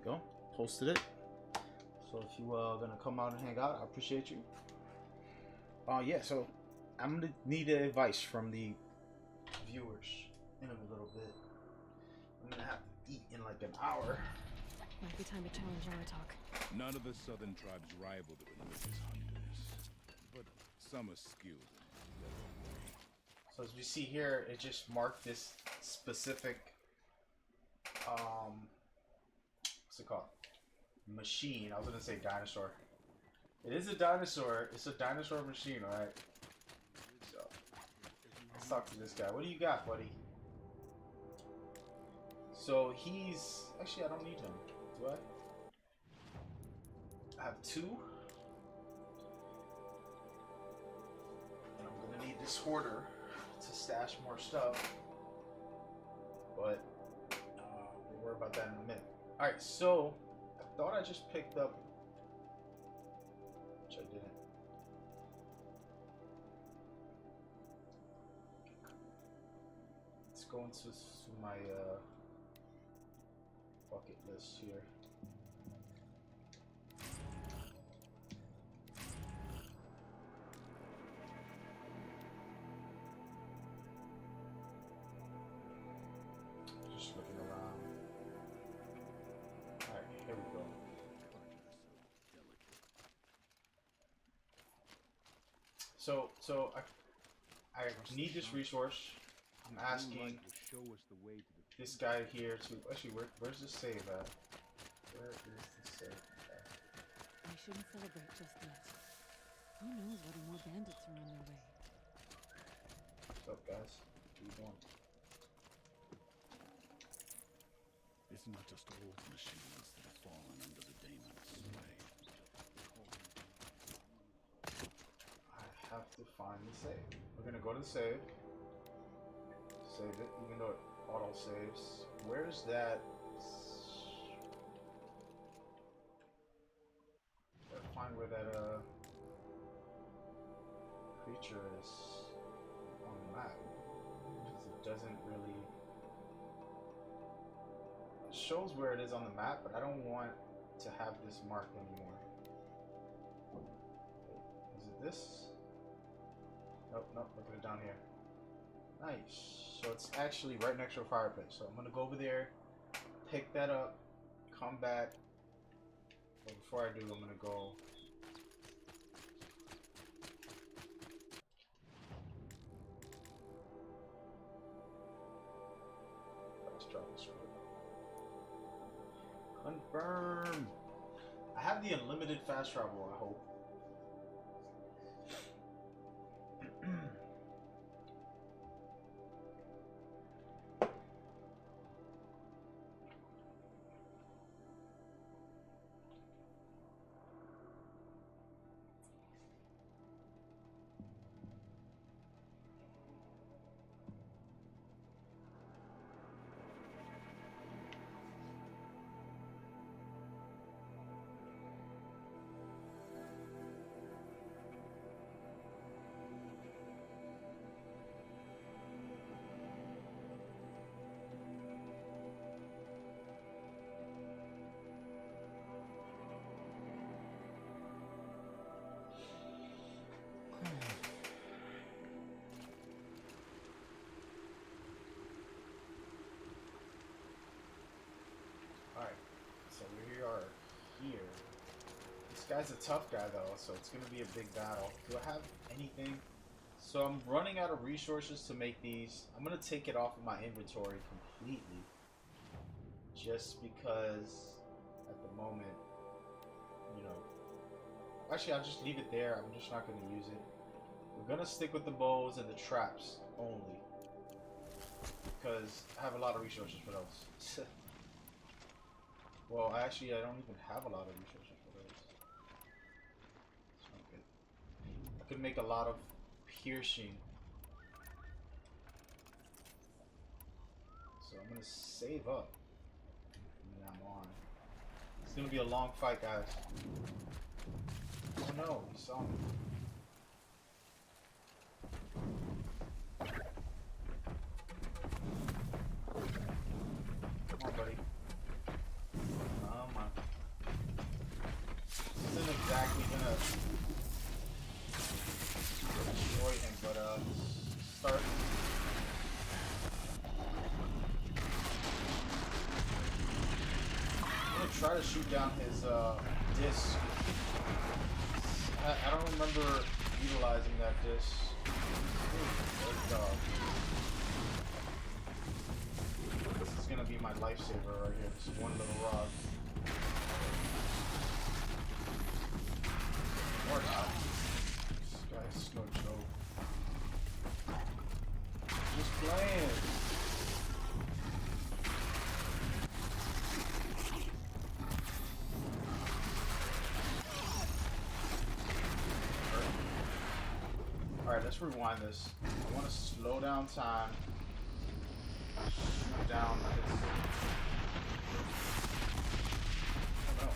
go. Posted it. So if you gonna come out and hang out, I appreciate you. Yeah, so I'm gonna need advice from the viewers in a little bit. I'm gonna have to eat in like an hour. Might be time to challenge Aratok. None of the southern tribes rival the religious hunters, but some are skilled in their own way. So as we see here, it just marked this specific what's it called? Machine. I was gonna say dinosaur. It is a dinosaur. It's a dinosaur machine, alright? So let's talk to this guy. What do you got, buddy? So he's actually I don't need him. Do I? I have 2. And I'm gonna need this hoarder to stash more stuff. But we'll worry about that in a minute. Alright, so I thought I just picked up, which I didn't. Let's go into my bucket list here. Just looking around. Alright, here we go. So I need this resource. I'm asking Show us the way to the this guy here to actually where's the save at? Where is the save at? We shouldn't celebrate just yet. Who knows what more bandits are on their way? What's up, guys? What are you doing? It's not just old machines that have fallen under the daemon's sway. I have to find the save. We're gonna go to the save. Save it, even though it auto saves. Where's that? Gotta find where that creature is on the map, because it doesn't really. It shows where it is on the map, but I don't want to have this marked anymore. Is it this? Nope, nope, look at it down here. Nice. So it's actually right next to a fire pit. So I'm gonna go over there, pick that up, come back. But before I do, I'm gonna go. Let's drop this real. Confirm. I have the unlimited fast travel, I hope. Alright, so we are here. This guy's a tough guy though, so it's gonna be a big battle. Do I have anything? So I'm running out of resources to make these. I'm gonna take it off of my inventory completely. Just because at the moment, you know. Actually, I'll just leave it there. I'm just not gonna use it. We're gonna stick with the bows and the traps only. Because I have a lot of resources for those. Well, actually, I don't even have a lot of resources for those. It's not good. I could make a lot of piercing. So I'm gonna save up from now on. It's gonna be a long fight, guys. Oh no, he saw me. Come on, buddy. Come on. try to shoot down his disc. I don't remember utilizing that disc. Ooh, dog. This is gonna be my lifesaver right here. This one little rod. Or not. This guy's no joke. Just playing. Alright, let's rewind this. I want to slow down time. Shoot down this. Oh no.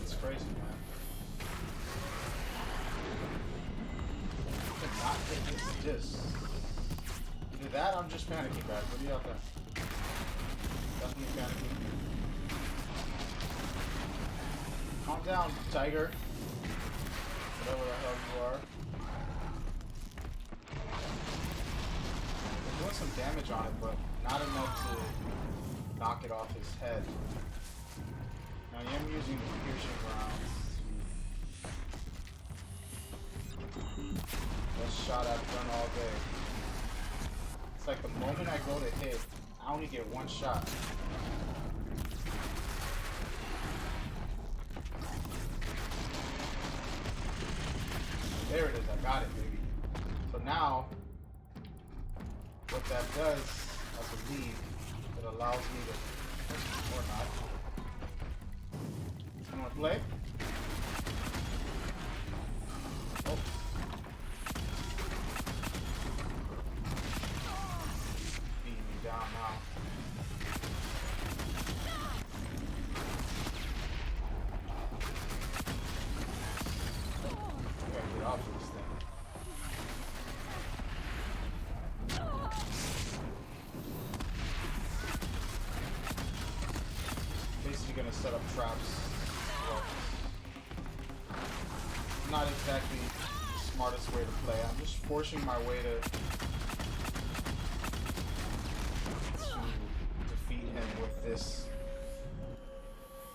It's crazy, man. I cannot hit this. Either that, I'm just panicking, guys. What do y'all think? Definitely panicking. Calm down, tiger. Whatever the hell you are. I'm doing some damage on it, but not enough to knock it off his head. Now I am using the piercing rounds. Best shot I've done all day. It's like the moment I go to hit, I only get one shot. There it is, I got it, baby. So now, what that does, I believe, it allows me to, or not. You wanna play? Oh. Beating me down now. I gotta get off of this thing. Basically gonna set up traps. Well, not exactly the smartest way to play. I'm just forcing my way to defeat him with this.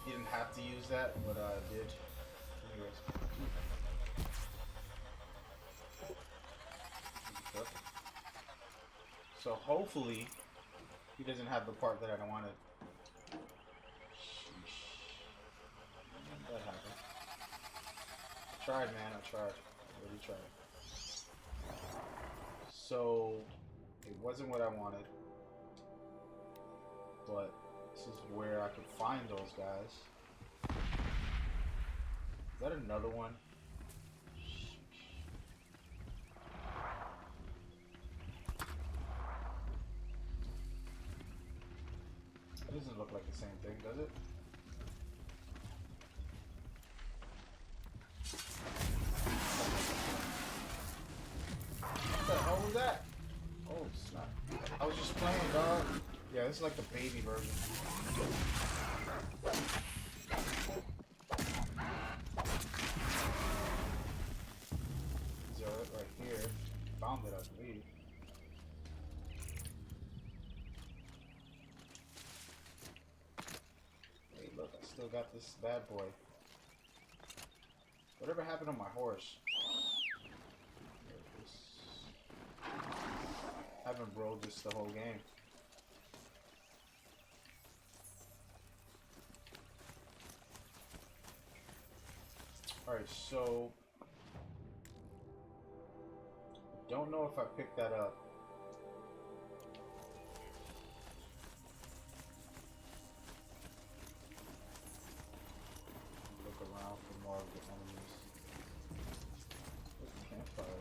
He didn't have to use that, but I did. Anyways. So hopefully he doesn't have the part that I don't want to. That happened. I tried, man. I tried. I really tried. So it wasn't what I wanted, but this is where I could find those guys. Is that another one? It doesn't look like the same thing, does it? What the hell was that? Oh snap. I was just playing, dog. Yeah, this is like the baby version. These are it right here. Found it, I believe. Hey, look, I still got this bad boy. Whatever happened to my horse? I haven't rolled this the whole game. Alright, so don't know if I picked that up. Look around for more of the enemies. There's a campfire.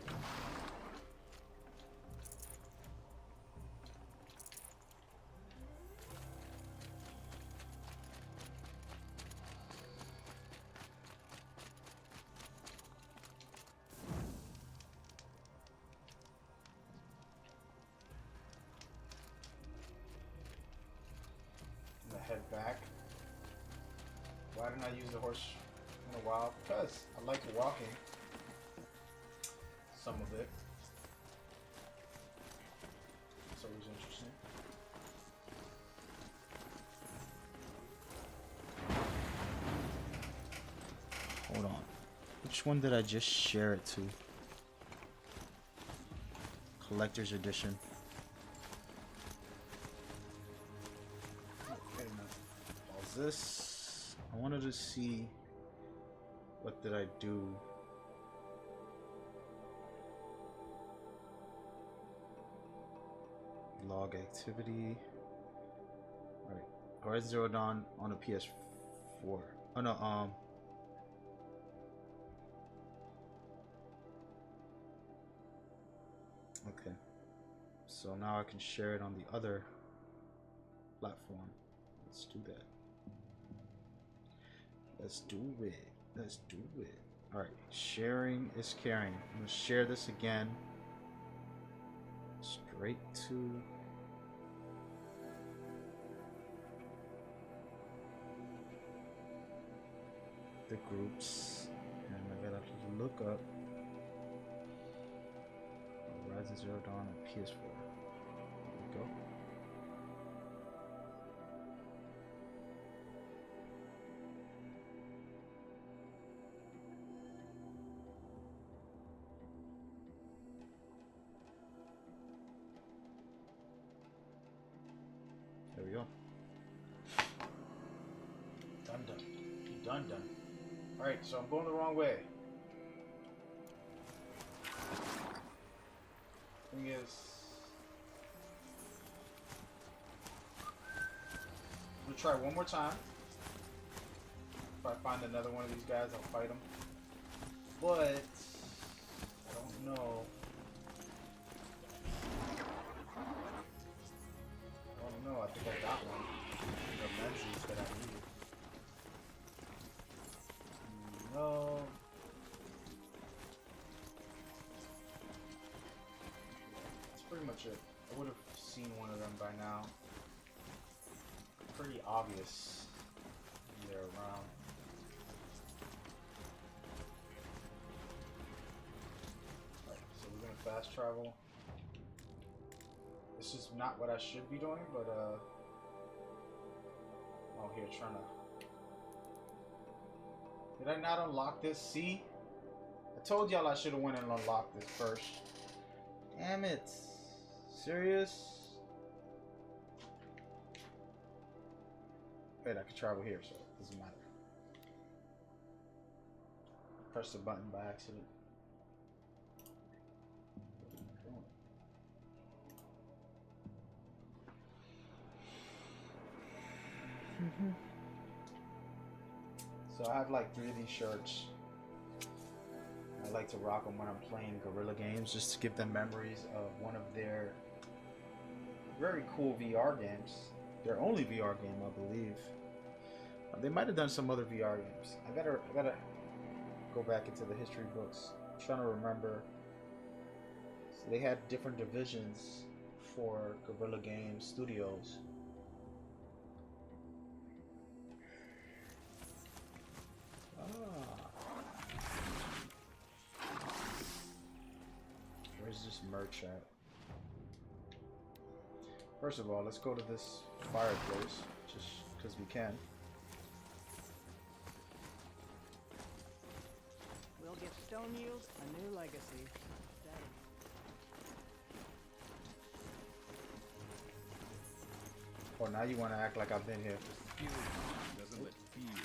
head back. Why didn't I use the horse in a while? Because I like walking. Some of it. It's always interesting. Hold on. Which one did I just share it to? Collector's edition. Okay, pause this. I wanted to see what did I do. Log activity. Alright. Horizon Zero Dawn on a PS4. Oh no, okay. So now I can share it on the other platform. Let's do that. Let's do it. Let's do it. Alright. Sharing is caring. I'm gonna share this again. Straight to the groups, and I gotta look up Horizon Zero Dawn on PS4. There we go. There we go. Done. Alright, so I'm going the wrong way. Thing is, I'm gonna try one more time. If I find another one of these guys, I'll fight them. But I don't know. I think I got one. The lenses that I needed. No. That's pretty much it. I would have seen one of them by now. Pretty obvious they're around. Alright, so we're gonna fast travel. This is not what I should be doing, but out here trying to. Did I not unlock this? See? I told y'all I should have went and unlocked this first. Damn it. Serious? Wait, I can travel here, so it doesn't matter. Press the button by accident. So I have like 3 of these shirts. I like to rock them when I'm playing guerrilla games, just to give them memories of one of their very cool VR games. Their only VR game, I believe. They might have done some other VR games. I gotta go back into the history books. I'm trying to remember. So they had different divisions for Guerrilla Games Studios. Where's this merch at? First of all, let's go to this fireplace, just because we can. We'll give Stone Yield a new legacy. Oh, now you want to act like I've been here. Skill doesn't let fear.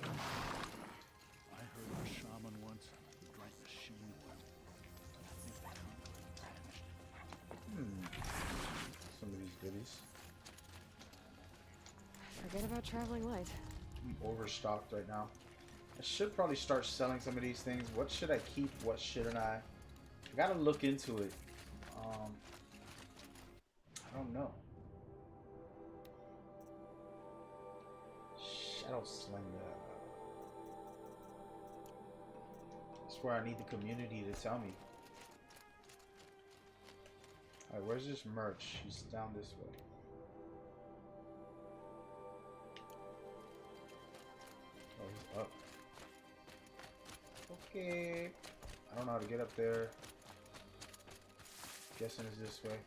I heard a shaman once who drank machine oil. I think the conflict vanished. Some of these goodies. Forget about traveling light. I'm overstocked right now. I should probably start selling some of these things. What should I keep? What shouldn't I? I gotta look into it. I don't know. Shadow Slinger. That's where I need the community to tell me. Alright, where's this merch? He's down this way. Okay. I don't know how to get up there. Guessing it's this way.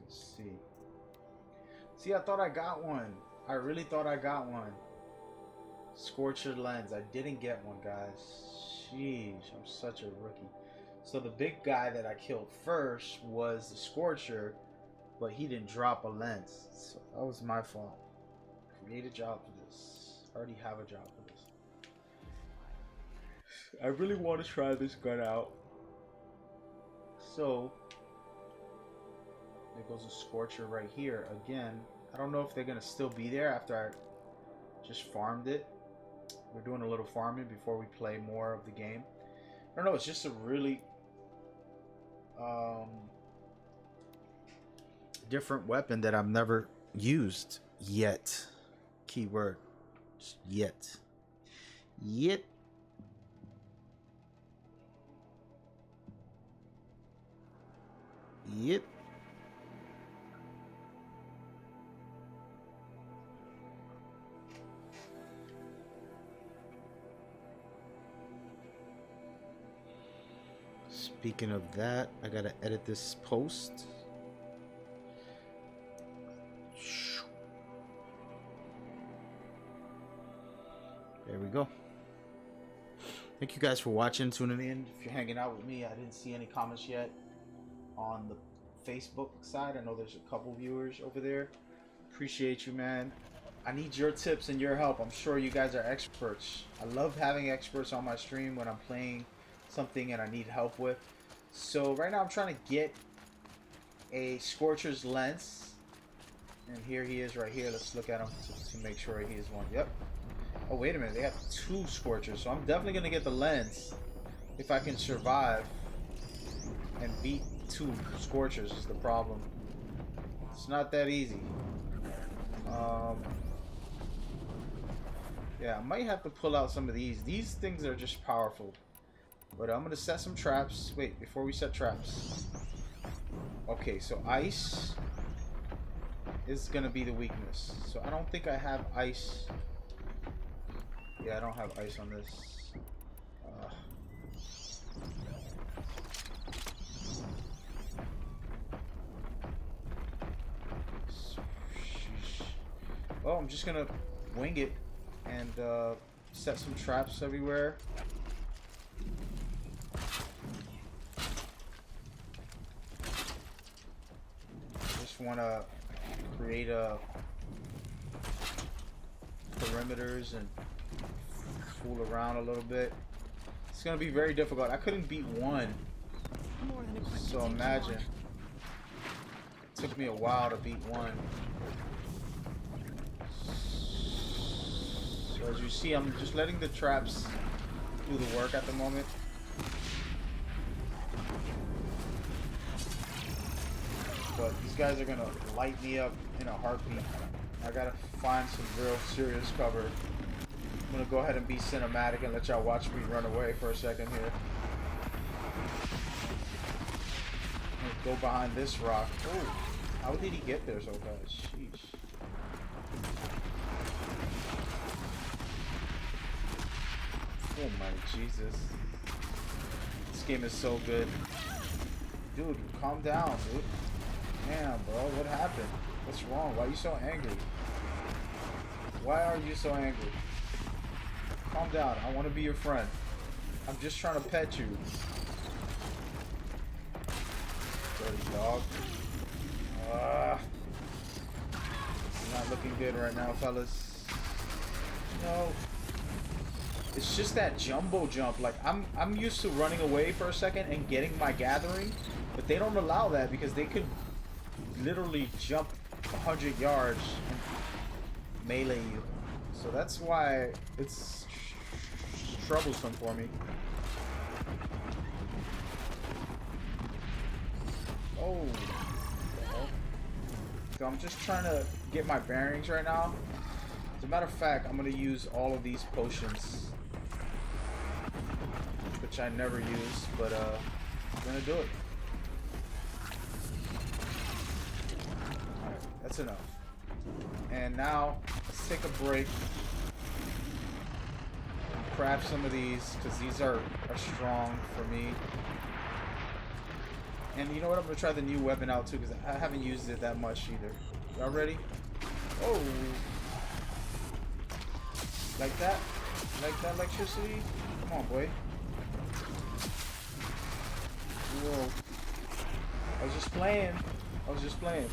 See. See, I thought I got one. I really thought I got one. Scorcher lens. I didn't get one, guys. Sheesh, I'm such a rookie. So the big guy that I killed first was the Scorcher, but he didn't drop a lens. So that was my fault. Create a job for this. I already have a job for this. I really want to try this gun out. So there goes a Scorcher right here again. I don't know if they're gonna still be there after I just farmed it. We're doing a little farming before we play more of the game. I don't know, it's just a really different weapon that I've never used yet. Keyword. Just yet. Yet. Yep. Speaking of that, I gotta edit this post. There we go. Thank you guys for watching, tuning in. If you're hanging out with me, I didn't see any comments yet on the Facebook side. I know there's a couple viewers over there. Appreciate you, man. I need your tips and your help. I'm sure you guys are experts. I love having experts on my stream when I'm playing something and I need help with. So right now I'm trying to get a Scorcher's lens, and here he is right here. Let's look at him to make sure he is one. Yep. Oh, wait a minute, they have 2 Scorchers, so I'm definitely gonna get the lens if I can survive and beat 2 Scorchers. Is the problem. It's not that easy. Yeah, I might have to pull out some of these. These things are just powerful. But I'm gonna set some traps. Wait, before we set traps. Okay, so ice is gonna be the weakness. So I don't think I have ice. Yeah, I don't have ice on this. Oh, I'm just gonna wing it and set some traps everywhere. Just wanna create perimeters and fool around a little bit. It's gonna be very difficult. I couldn't beat 1, so imagine. It took me a while to beat 1. So as you see, I'm just letting the traps do the work at the moment. But these guys are gonna light me up in a heartbeat. I gotta find some real serious cover. I'm gonna go ahead and be cinematic and let y'all watch me run away for a second here. I'm gonna go behind this rock. Oh, how did he get there so fast? Sheesh. Oh my Jesus. This game is so good. Dude, calm down, dude. Damn, bro, what happened? What's wrong? Why are you so angry? Why are you so angry? Calm down. I want to be your friend. I'm just trying to pet you. Dirty dog. It's not looking good right now, fellas. No. It's just that jumbo jump. Like, I'm used to running away for a second and getting my gathering, but they don't allow that because they could literally jump 100 yards and melee you. So that's why it's troublesome for me. Oh. What the hell? So I'm just trying to get my bearings right now. As a matter of fact, I'm gonna use all of these potions, which I never use, but I'm gonna do it. Alright, that's enough. And now let's take a break. Craft some of these because these are strong for me. And you know what? I'm gonna try the new weapon out too because I haven't used it that much either. Y'all ready? Oh, like that? Like that electricity? Come on, boy. Whoa. I was just playing. I was just playing.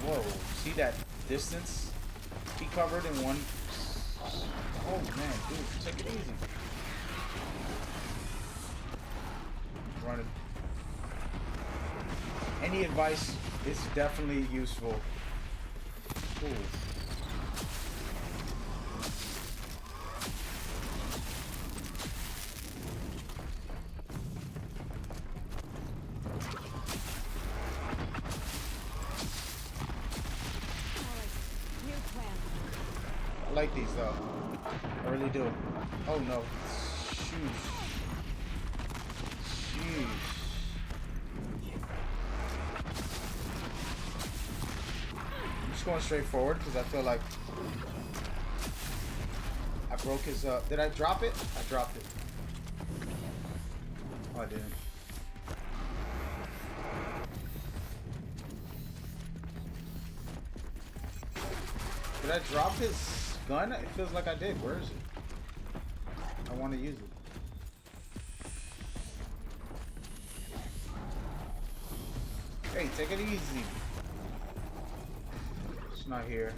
Whoa. See that distance he covered in one? Oh man, dude, take it easy. Running. Any advice is definitely useful. Cool. I like these though. I really do. Oh no. Sheesh. Sheesh. I'm just going straight forward because I feel like I broke his did I drop it? I dropped it. Oh, I didn't. Did I drop his gun? It feels like I did. Where is it? I want to use it. Hey, take it easy. It's not here.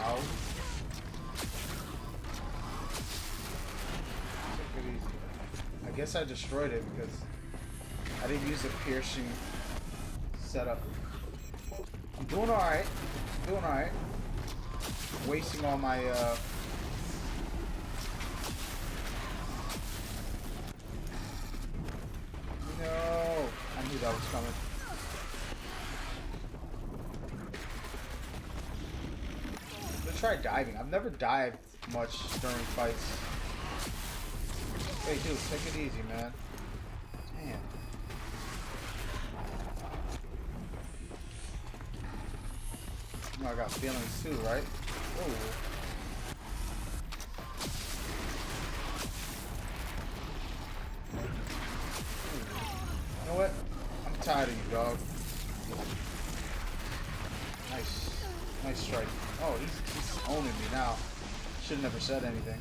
Ow. Take it easy. I guess I destroyed it because I didn't use a piercing setup. I'm doing alright. I'm doing alright. Wasting all my no, I knew that was coming. I'm gonna try diving. I've never dived much during fights. Hey dude, take it easy, man. Damn. You know I got feelings too, right? Whoa. You know what? I'm tired of you, dog. Nice. Nice strike. Oh, he's owning me now. Should've never said anything.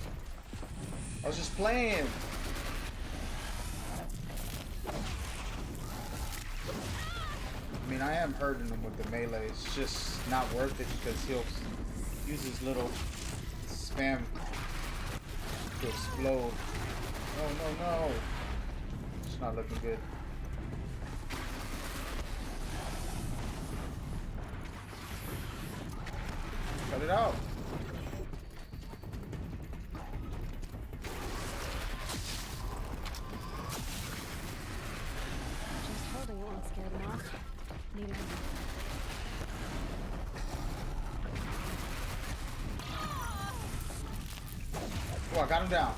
I was just playing. I mean, I am hurting him with the melee. It's just not worth it because he'll use his little spam to explode. No, no, no. It's not looking good. Cut it out. Just holding it won't scare them off. Needed it. Oh, I got him down.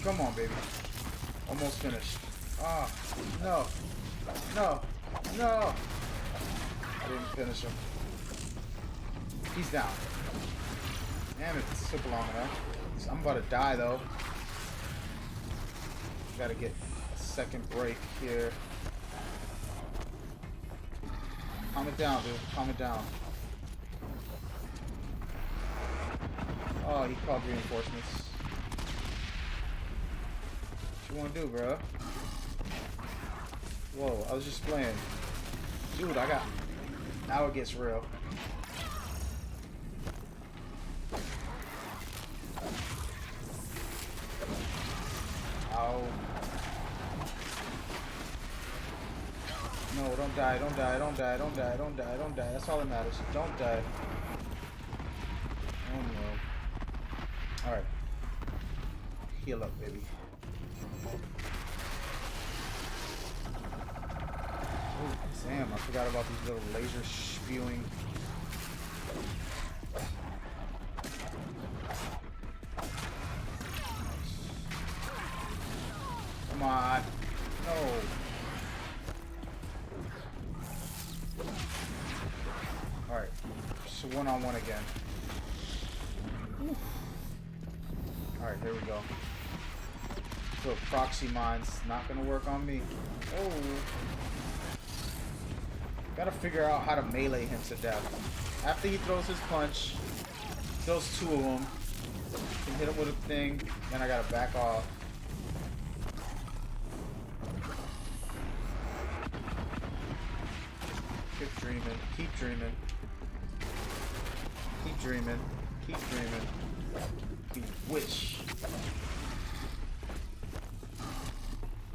Come on, baby. Almost finished. Ah, no. No. No. I didn't finish him. He's down. Damn it, this took long enough. I'm about to die, though. Gotta get a second break here. Calm it down, dude. Calm it down. Oh, he called reinforcements. What you wanna do, bro? Whoa, I was just playing. Dude, I got... Now it gets real. Ow. don't die, don't die, don't die, don't die, don't die, don't die. That's all that matters. Don't die. Oh no. Alright. Heal up, baby. Oh, damn, I forgot about these little laser spewing. Come on. No. Alright. So one-on-one again. Alright, here we go. So proxy mine's not gonna work on me. Oh. Gotta figure out how to melee him to death. After he throws his punch, throws two of them. Can hit him with a thing, then I gotta back off. Keep dreaming, keep dreaming. Keep dreaming, keep dreaming. You witch.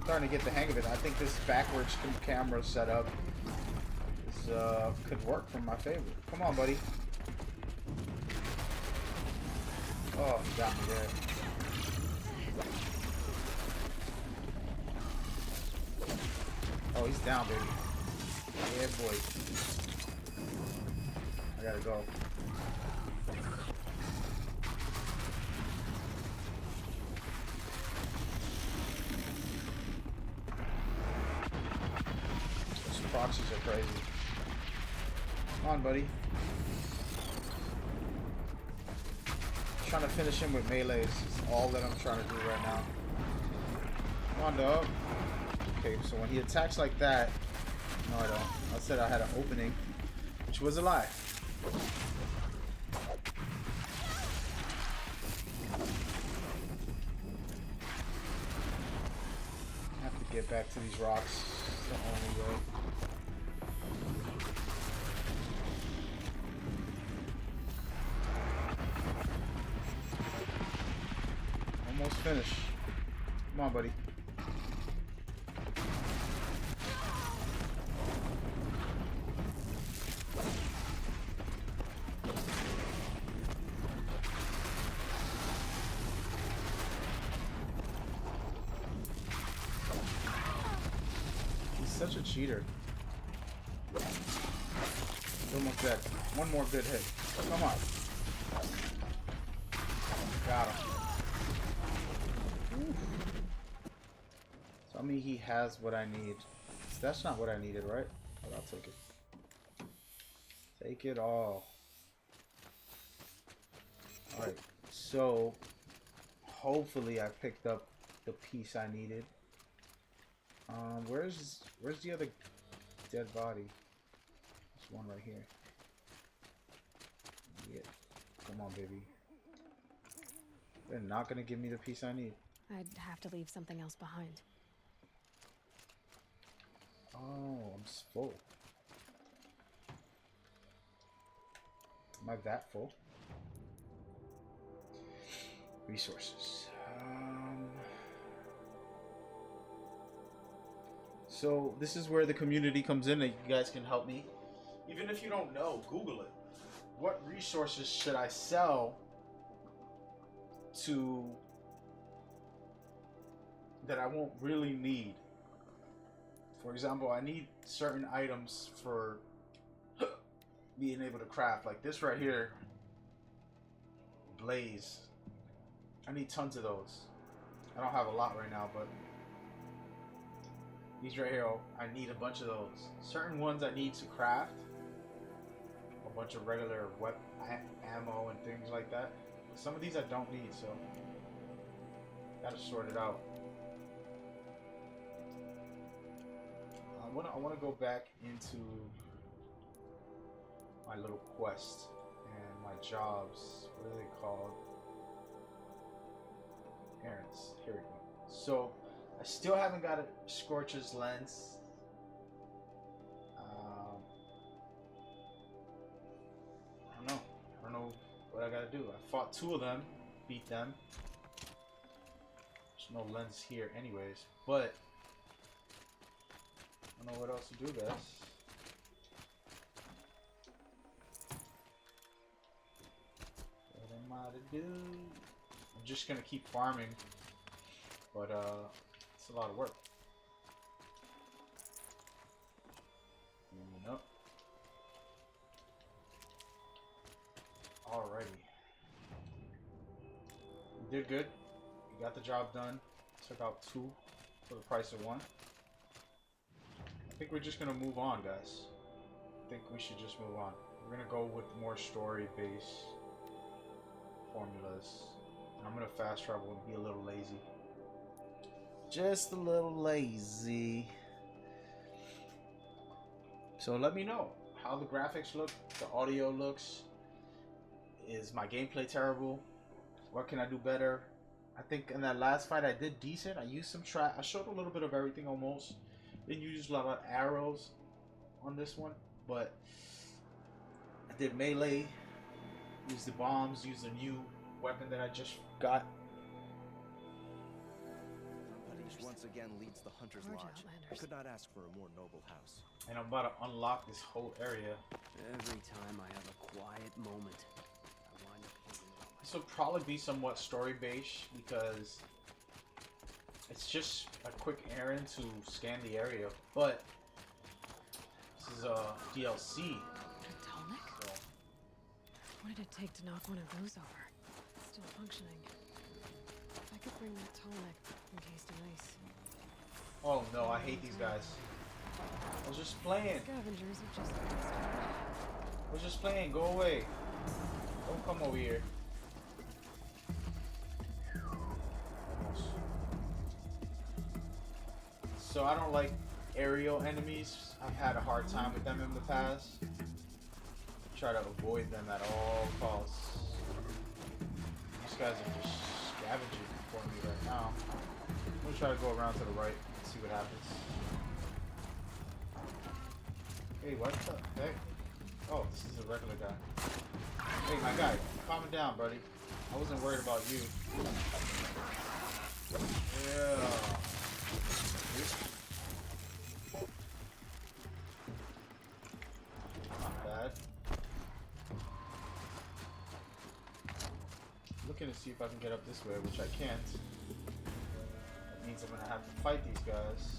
Starting to get the hang of it. I think this backwards camera setup is, could work for my favor. Come on, buddy. Oh, he got me there. Oh, he's down, baby. Yeah, boy. I gotta go. Those proxies are crazy. Come on, buddy. Trying to finish him with melees is all that I'm trying to do right now. Come on, dog. Okay, so when he attacks like that, no, I don't. I said I had an opening, which was a lie. I have to get back to these rocks. It's the only way. Almost finished. Come on, buddy. He's such a cheater. He's almost dead. One more good hit. Come on. Got him. Tell me he has what I need. That's not what I needed, right? But I'll take it. Take it all. Alright, so hopefully I picked up the piece I needed. Where's the other dead body? There's one right here. Yeah. Come on, baby. They're not gonna give me the piece I need. I'd have to leave something else behind. Oh, I'm full. Am I that full? Resources. So this is where the community comes in, and you guys can help me. Even if you don't know, Google it. What resources should I sell to that I won't really need? For example, I need certain items for being able to craft, like this right here, blaze. I need tons of those. I don't have a lot right now, but these right here, I need a bunch of those. Certain ones I need to craft, a bunch of regular ammo and things like that. But some of these I don't need, so gotta sort it out. I wanna go back into my little quest and my jobs. What are they called? Errands. Here we go. So I still haven't got a Scorcher's lens. I don't know what I gotta do. I fought two of them, beat them. There's no lens here anyways, but don't know what else to do, guys. What am I to do? I'm just gonna keep farming, but it's a lot of work. Nope. Alrighty. We did good. We got the job done. Took out 2 for the price of 1. I think we're just gonna move on, guys. I think we should just move on. We're gonna go with more story-based formulas. And I'm gonna fast travel and be a little lazy. Just a little lazy. So let me know how the graphics look, the audio looks. Is my gameplay terrible? What can I do better? I think in that last fight I did decent. I used some I showed a little bit of everything almost. Didn't use a lot of arrows on this one, but I did melee, used the bombs, used a new weapon that I just got. Once again leads the Hunter's Large Lodge. Outlanders. Could not ask for a more noble house. And I'm about to unlock this whole area. Every time I have a quiet moment, I wind up thinking about This will probably be somewhat story-based because it's just a quick errand to scan the area, but this is a DLC. A tonic? So What did it take to knock one of those over? Still functioning. I could bring that tonic encased in ice. oh no, I hate these guys. I was just playing. Scavengers are just I was just playing. Go away. Don't come over here. Almost. So I don't like aerial enemies. I've had a hard time with them in the past. Try to avoid them at all costs. These guys are just scavenging for me right now. I'm gonna try to go around to the right and see what happens. Hey, what the heck? Oh, this is a regular guy. Hey, my guy, calm it down, buddy. I wasn't worried about you. Yeah. Not bad. Looking to see if I can get up this way, which I can't. That means I'm gonna have to fight these guys.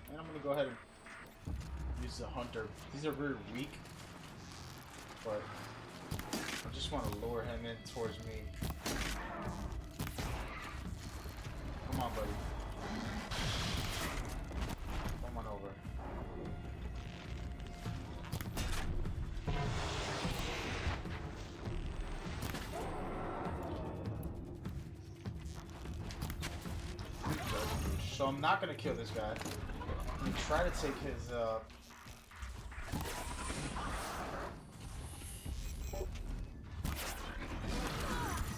And I'm gonna go ahead and use the hunter. These are very weak, but I just want to lure him in towards me. Come on, buddy. Come on over. So I'm not gonna kill this guy. I'm gonna try to take his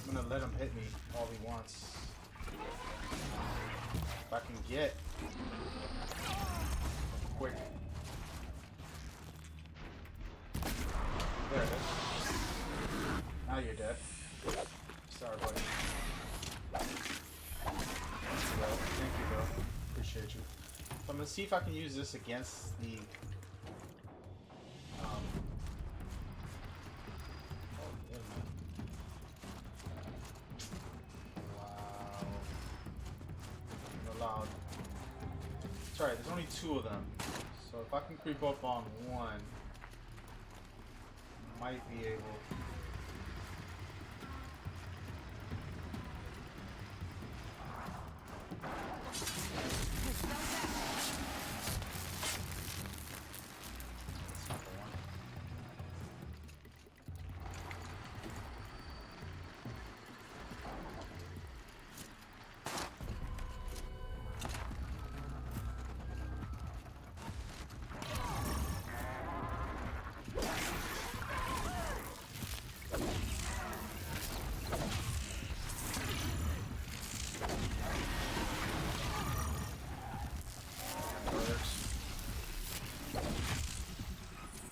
I'm gonna let him hit me all he wants. If I can get quick. There it is. Now you're dead. Sorry, buddy. Thank you, bro. Appreciate you. So I'm gonna see if I can use this against the oh, yeah, man. Wow. Allowed. It's alright, there's only 2 of them. So if I can creep up on one, I might be able. That's not the one.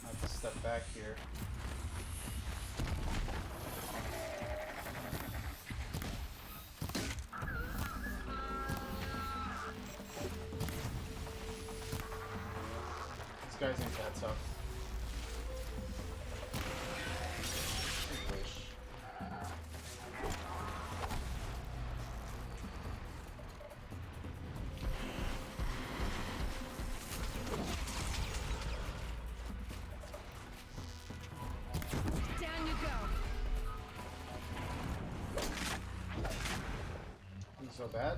I have to step back here. guys ain't that tough. I wish. Down you go. Ain't so bad.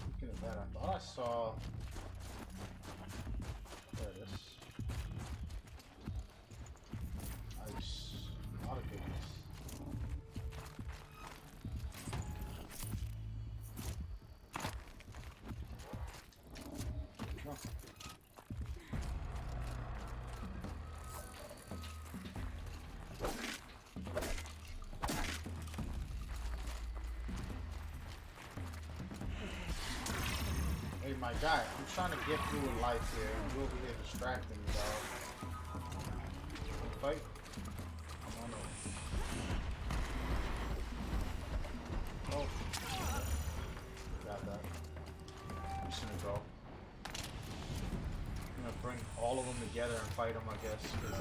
Speaking of that, I thought I saw. There it is. Nice. A lot of goodness. Oh. Hey, my guy, I'm trying to get through in life here, and you're over here distracting me, dog. Wanna fight? Come on over. Oh. Got that. I'm just gonna go. I'm gonna bring all of them together and fight them, I guess, 'cause,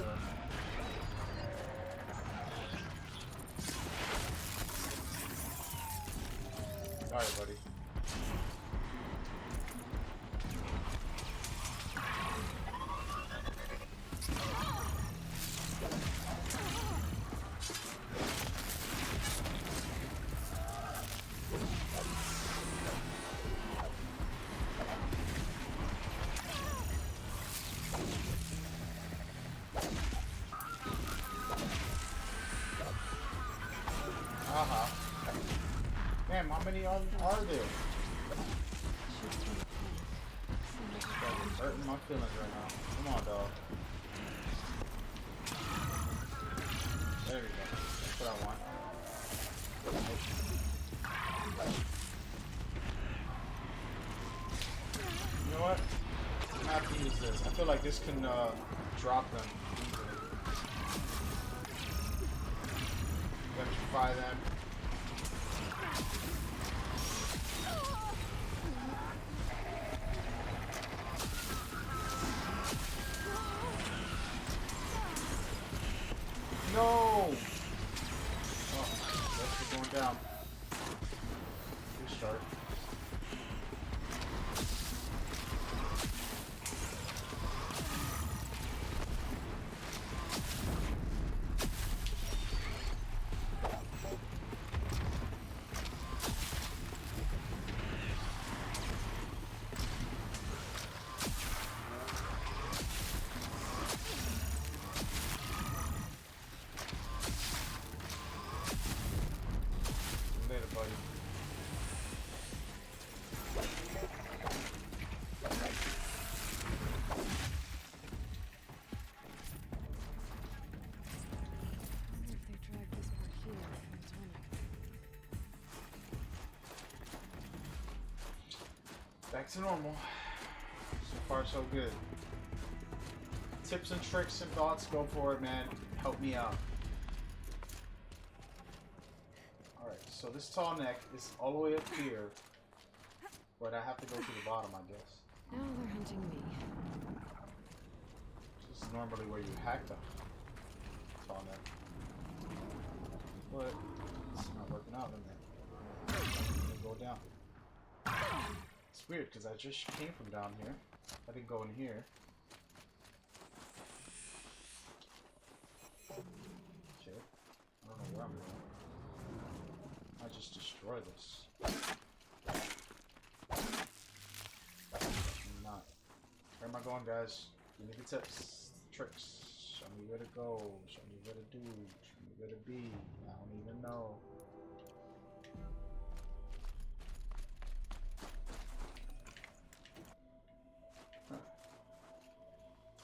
Alright, buddy. Uh-huh. Damn, how many are there? Dog is hurting my feelings right now. Come on, dog. There we go. That's what I want. You know what? I'm gonna have to use this. I feel like this can drop them easily. Electrify them. No! Oh, guess we're going down. Good start. Later, buddy. If they drag this over here for the tonic. Back to normal. So far, so good. Tips and tricks and thoughts, go for it, man. Help me out. Alright, so this tall neck is all the way up here, but I have to go to the bottom, I guess. Now they're hunting me. This is normally where you hack the tall neck. But it's not working out in there. I'm gonna go down. It's weird because I just came from down here. I didn't go in here. Okay. I don't know where I'm going. I just destroy this. I'm not. Where am I going, guys? Give me the tips, tricks. Show me where to go. Show me where to do. Show me where to be. I don't even know.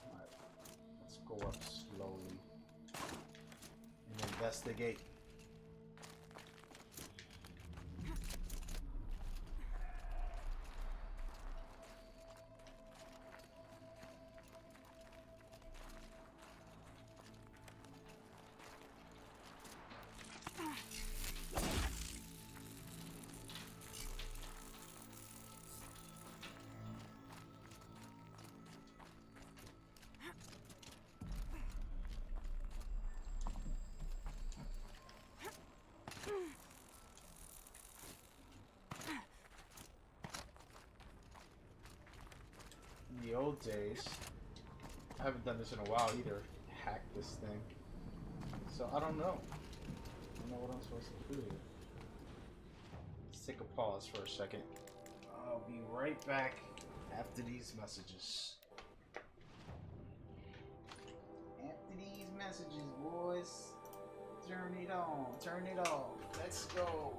Alright. Let's go up slowly. And investigate. the old days. I haven't done this in a while either. Hack this thing. So I don't know. I don't know what I'm supposed to do here. Let's take a pause for a second. I'll be right back after these messages. After these messages, boys. Turn it on. Turn it off. Let's go.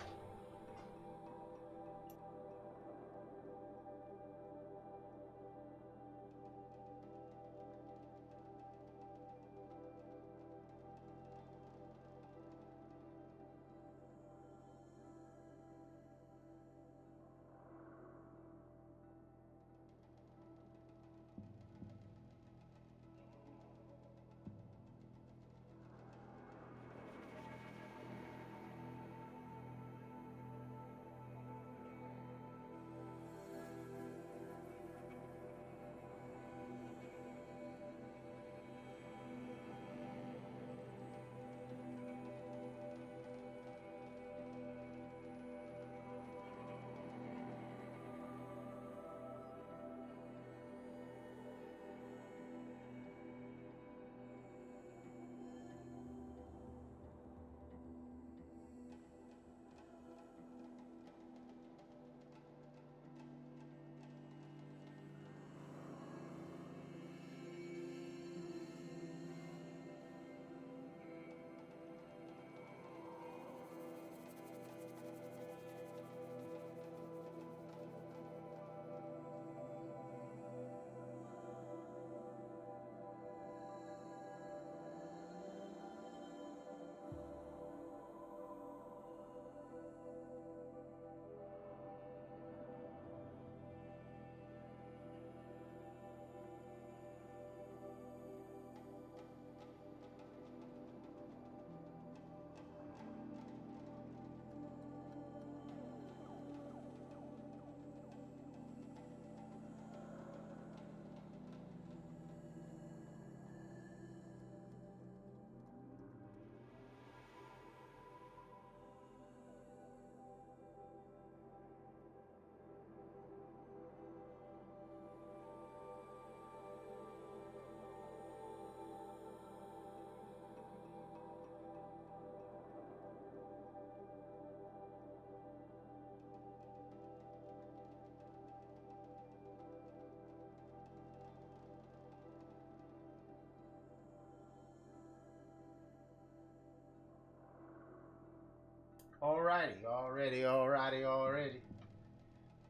Alrighty.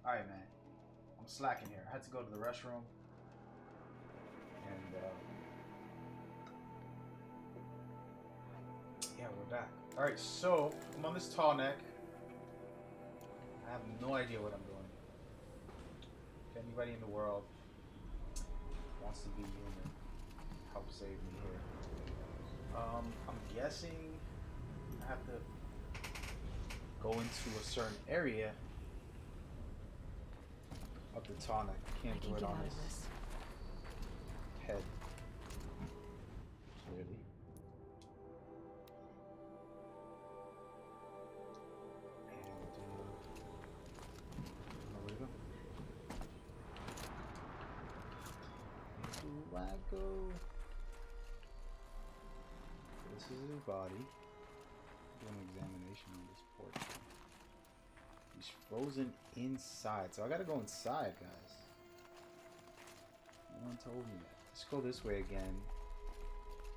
Alright, man. I'm slacking here. I had to go to the restroom. And, yeah, we're back. Alright, so, I'm on this tall neck. I have no idea what I'm doing. If anybody in the world wants to be human, help save me here. I'm guessing I have to go into a certain area of the tall neck. I can't do it on his head. Really? And where do I go? This is his body. Do an examination on this porch. He's frozen inside, so I gotta go inside, guys. No one told me that. Let's go this way again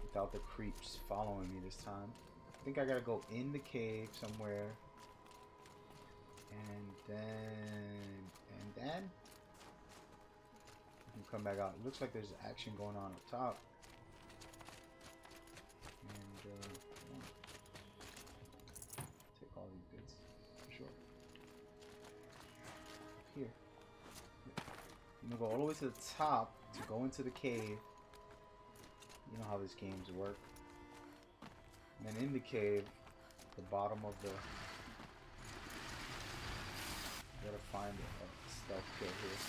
without the creeps following me this time. I think I gotta go in the cave somewhere, and then we can come back out. It looks like there's action going on up top. And take all these bits for sure. Here. I'm gonna go all the way to the top to go into the cave. You know how these games work. And then in the cave, the bottom of the... Gotta find a stealth kill here.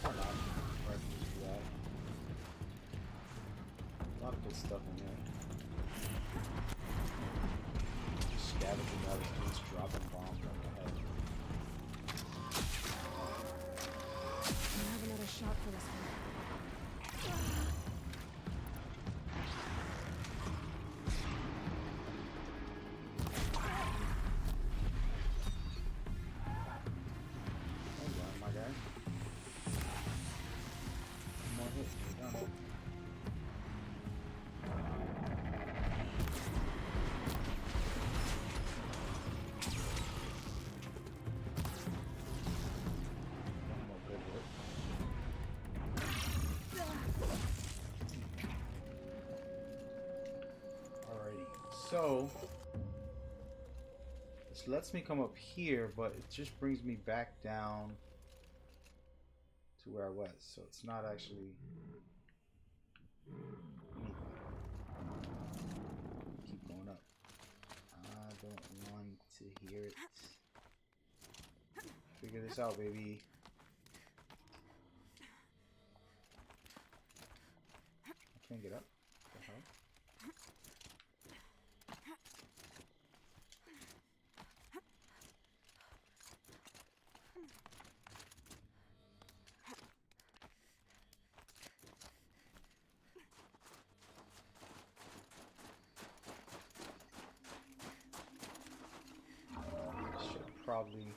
Or not. Or I can just do that. A lot of good stuff in here. Just scavenging out his dudes, dropping bombs right in the head. So this lets me come up here, but it just brings me back down to where I was. So it's not actually anything. Keep going up. I don't want to hear it. Figure this out, baby. I can't get up. What the hell? Should probably.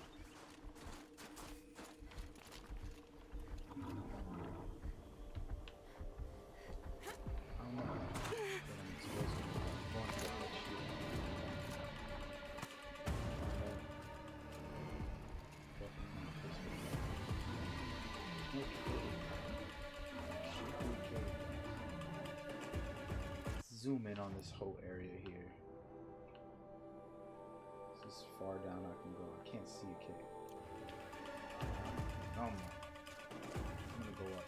I don't know. But I'm supposed to. I'm going to get that shit. Definitely not this way. Okay. Let's zoom in on this whole area here. This is far down I can go. I can't see a cave. I'm gonna go up.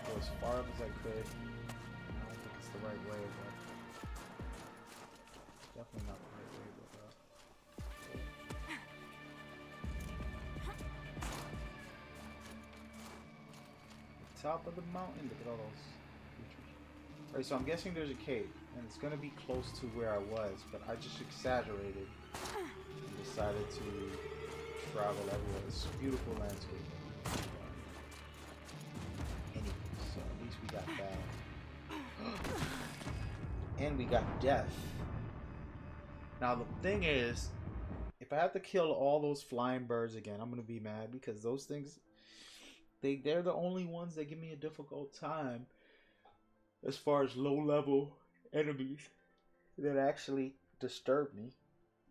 Go as far up as I could. I don't think it's the right way, but definitely not the right way. But top of the mountain, look at all those creatures. Alright, so I'm guessing there's a cave, and it's gonna be close to where I was, but I just exaggerated and decided to travel everywhere. It's a beautiful landscape. Anyway, so at least we got that. And we got death. Now the thing is, if I have to kill all those flying birds again, I'm gonna be mad because those things, they're the only ones that give me a difficult time as far as low level enemies that actually disturb me,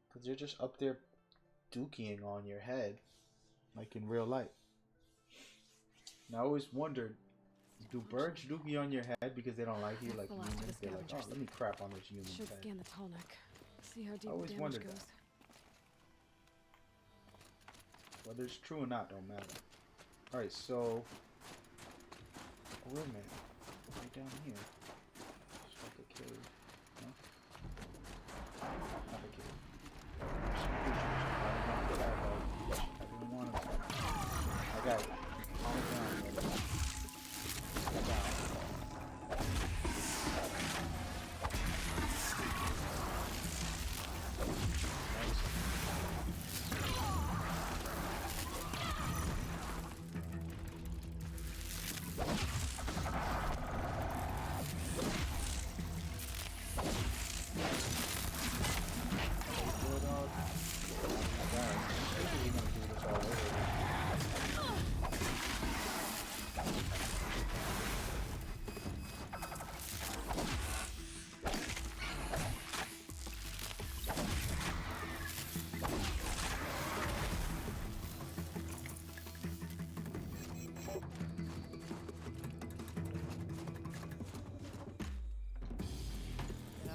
because they're just up there dookie-ing on your head like in real life. Now I always wondered, do birds dookie on your head because they don't like you like humans? They're like, oh, let me crap on this human's Should head. scan the tall neck. See how deep I always the damage wondered goes. that. Whether it's true or not don't matter. Alright, so oh, wait a minute. Right down here. It's like a cave. No? Not a cave. Some creatures. I didn't want to get eyeballed. I didn't want them to. I got it. Calm it down, brother. Calm it down.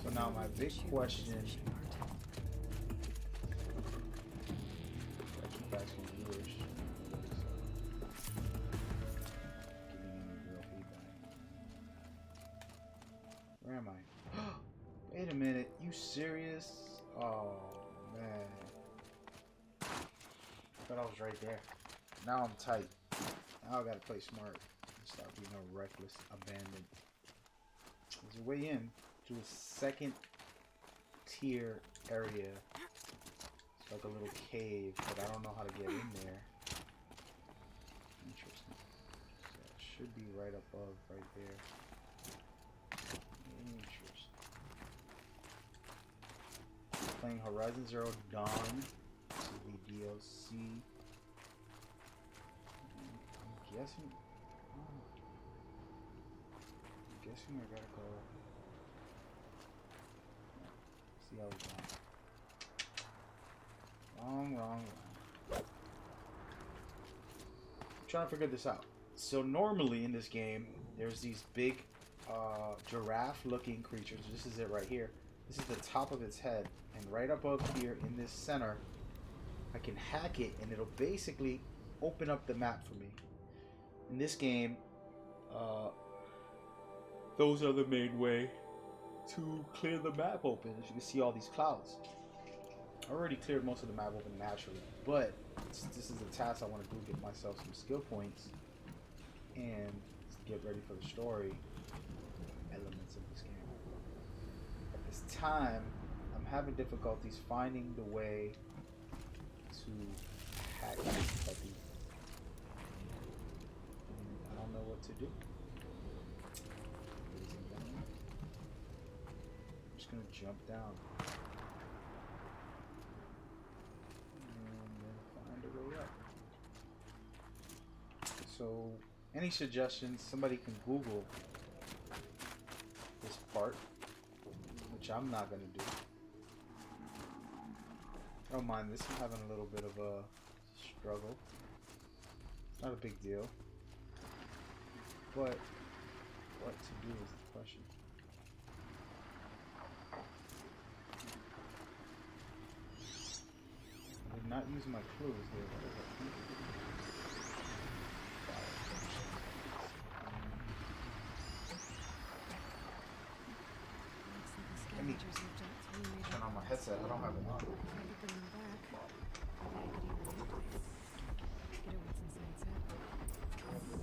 So now my big question, I keep asking viewers, giving any real feedback. Where am I? Wait a minute, you serious? Oh man, I thought I was right there. Now I'm tight. Now I gotta play smart and stop being a reckless abandon. There's a way in to a second tier area. It's like a little cave, but I don't know how to get in there. Interesting. So it should be right above, right there. Interesting. Playing Horizon Zero Dawn. This is the DLC. I'm guessing. guessing I gotta go. See how we go. Wrong. I'm trying to figure this out. So normally in this game, there's these big giraffe-looking creatures. This is it right here. This is the top of its head, and right above here in this center, I can hack it, and it'll basically open up the map for me. In this game, those are the main way to clear the map open. As you can see, all these clouds. I already cleared most of the map open naturally, but this is a task I want to do, get myself some skill points and get ready for the story elements of this game. At this time, I'm having difficulties finding the way to hack this puppy. And I don't know what to do. I'm just gonna jump down and then find a way up. So, any suggestions? Somebody can Google this part, which I'm not gonna do. I don't mind this. I'm having a little bit of a struggle. Not a big deal. But what to do is the question. I did not use my clues here. Let me turn on my headset. I don't have it on.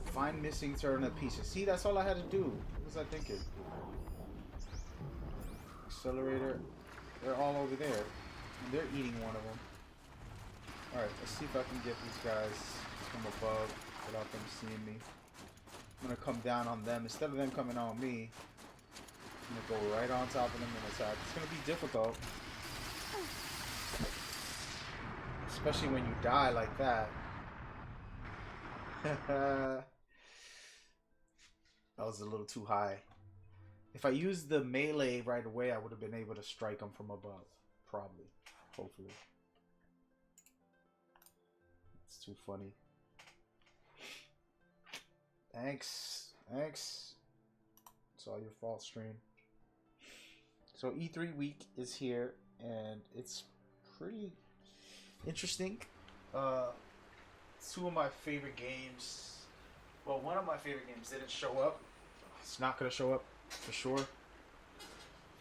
Find missing turnip pieces. See, that's all I had to do. What was I thinking? Accelerator. They're all over there. And they're eating one of them. Alright, let's see if I can get these guys from above without them seeing me. I'm gonna come down on them. Instead of them coming on me, I'm gonna go right on top of them and attack. It's gonna be difficult. Especially when you die like that. That was a little too high. If I used the melee right away, I would have been able to strike them from above. Probably. Hopefully. It's too funny. Thanks. It's all your fault, stream. So E3 week is here, and it's pretty interesting. Two of my favorite games. Well, one of my favorite games didn't show up. It's not going to show up for sure.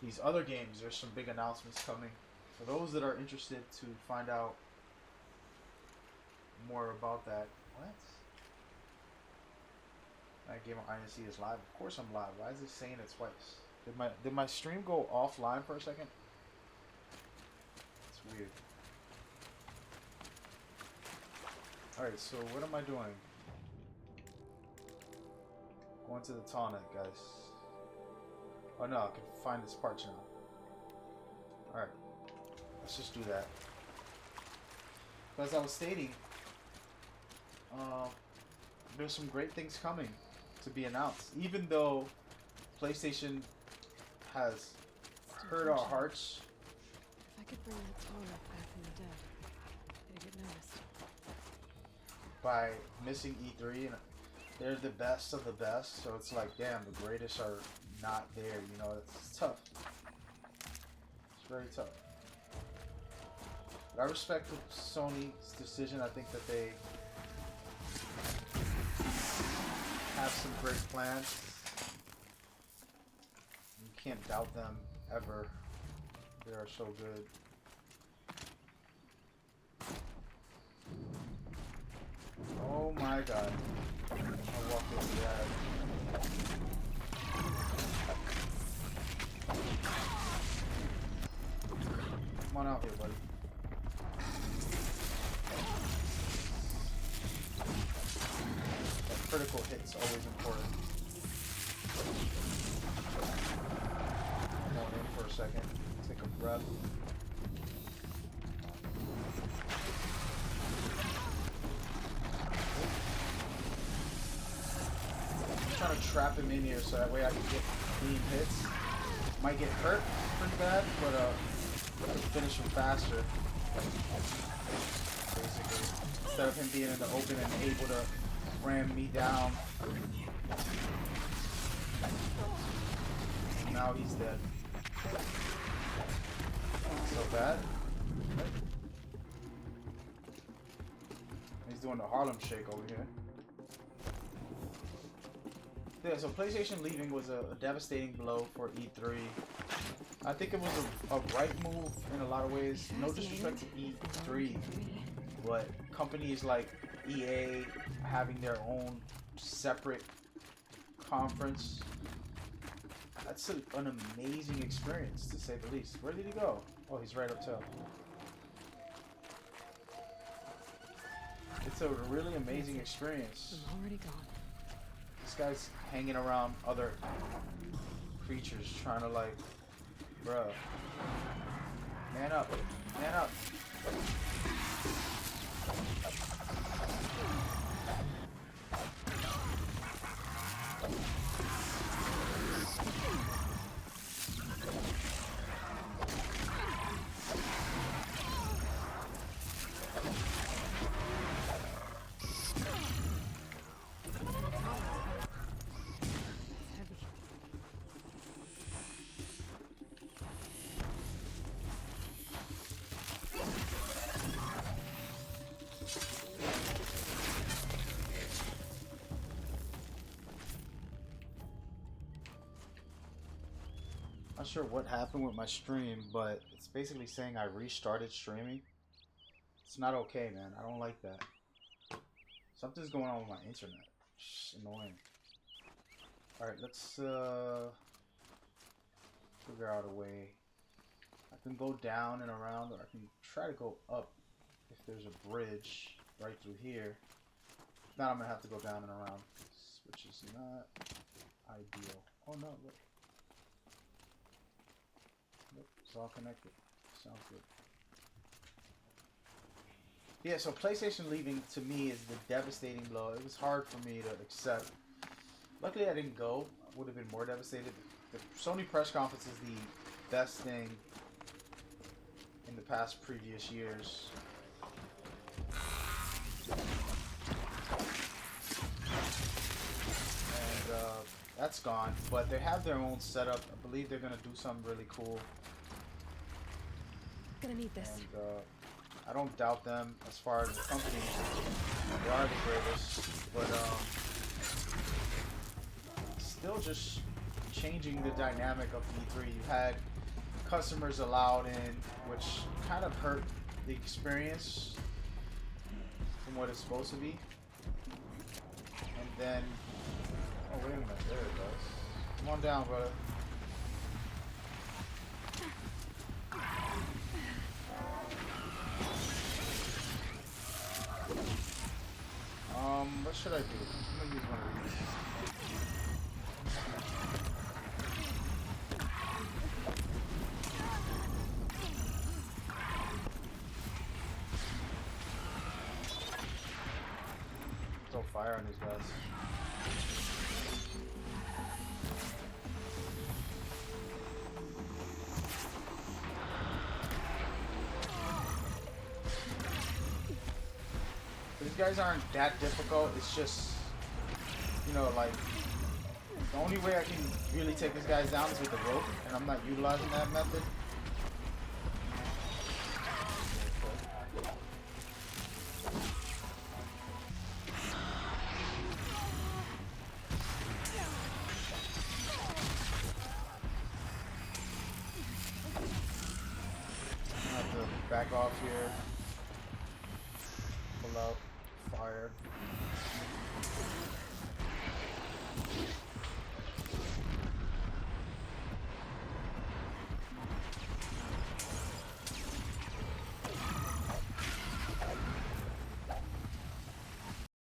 These other games, there's some big announcements coming. For those that are interested to find out more about that. What? That game on INC is live. Of course I'm live. Why is it saying it twice? Did my stream go offline for a second? It's weird. Alright, so what am I doing? Going to the tallnet, guys. Oh no, I can find this part now. Alright. Let's just do that. As I was stating, there's some great things coming to be announced. Even though PlayStation has hurt our hearts. If I could bring that tallnet back from the dead, it'd get noticed. By missing E3, and they're the best of the best, so it's like, damn, the greatest are not there. You know, it's tough. It's very tough. But I respect Sony's decision. I think that they have some great plans. You can't doubt them ever. They are so good. Oh my god. I walked over that. Come on out here, buddy. That critical hit's always important. Come on in for a second. Take a breath. trying to trap him in here so that way I can get clean hits. Might get hurt pretty bad, but I can finish him faster. Basically, instead of him being in the open and able to ram me down. Now he's dead. So bad. He's doing the Harlem Shake over here. Yeah, so PlayStation leaving was a devastating blow for E3. I think it was a right move in a lot of ways. No disrespect to E3, but companies like EA having their own separate conference, that's an amazing experience, to say the least. Where did he go? Oh, he's right up top. It's a really amazing experience. I'm already gone. This guy's hanging around other creatures trying to, like, bruh. Man up. Man up. Not sure what happened with my stream, but it's basically saying I restarted streaming. It's not okay, man. I don't like that. Something's going on with my internet. It's annoying. Alright, let's figure out a way. I can go down and around, or I can try to go up if there's a bridge right through here. If not, I'm gonna have to go down and around, which is not ideal. Oh no, look. Nope, it's all connected. Sounds good. Yeah, so PlayStation leaving to me is the devastating blow. It was hard for me to accept. Luckily I didn't go. I would have been more devastated. The Sony press conference is the best thing in the past previous years. And that's gone. But they have their own setup. I believe they're going to do something really cool. Gonna need this. And I don't doubt them as far as the company. They are the greatest. But still just changing the dynamic of E3. You had customers allowed in, which kind of hurt the experience from what it's supposed to be. And then, oh wait a minute, there it goes. Come on down, brother. What should I do? I'm gonna use one of these. Throw fire on these guys. These guys aren't that difficult. It's just, you know, like, the only way I can really take these guys down is with the rope, and I'm not utilizing that method. I have to back off here.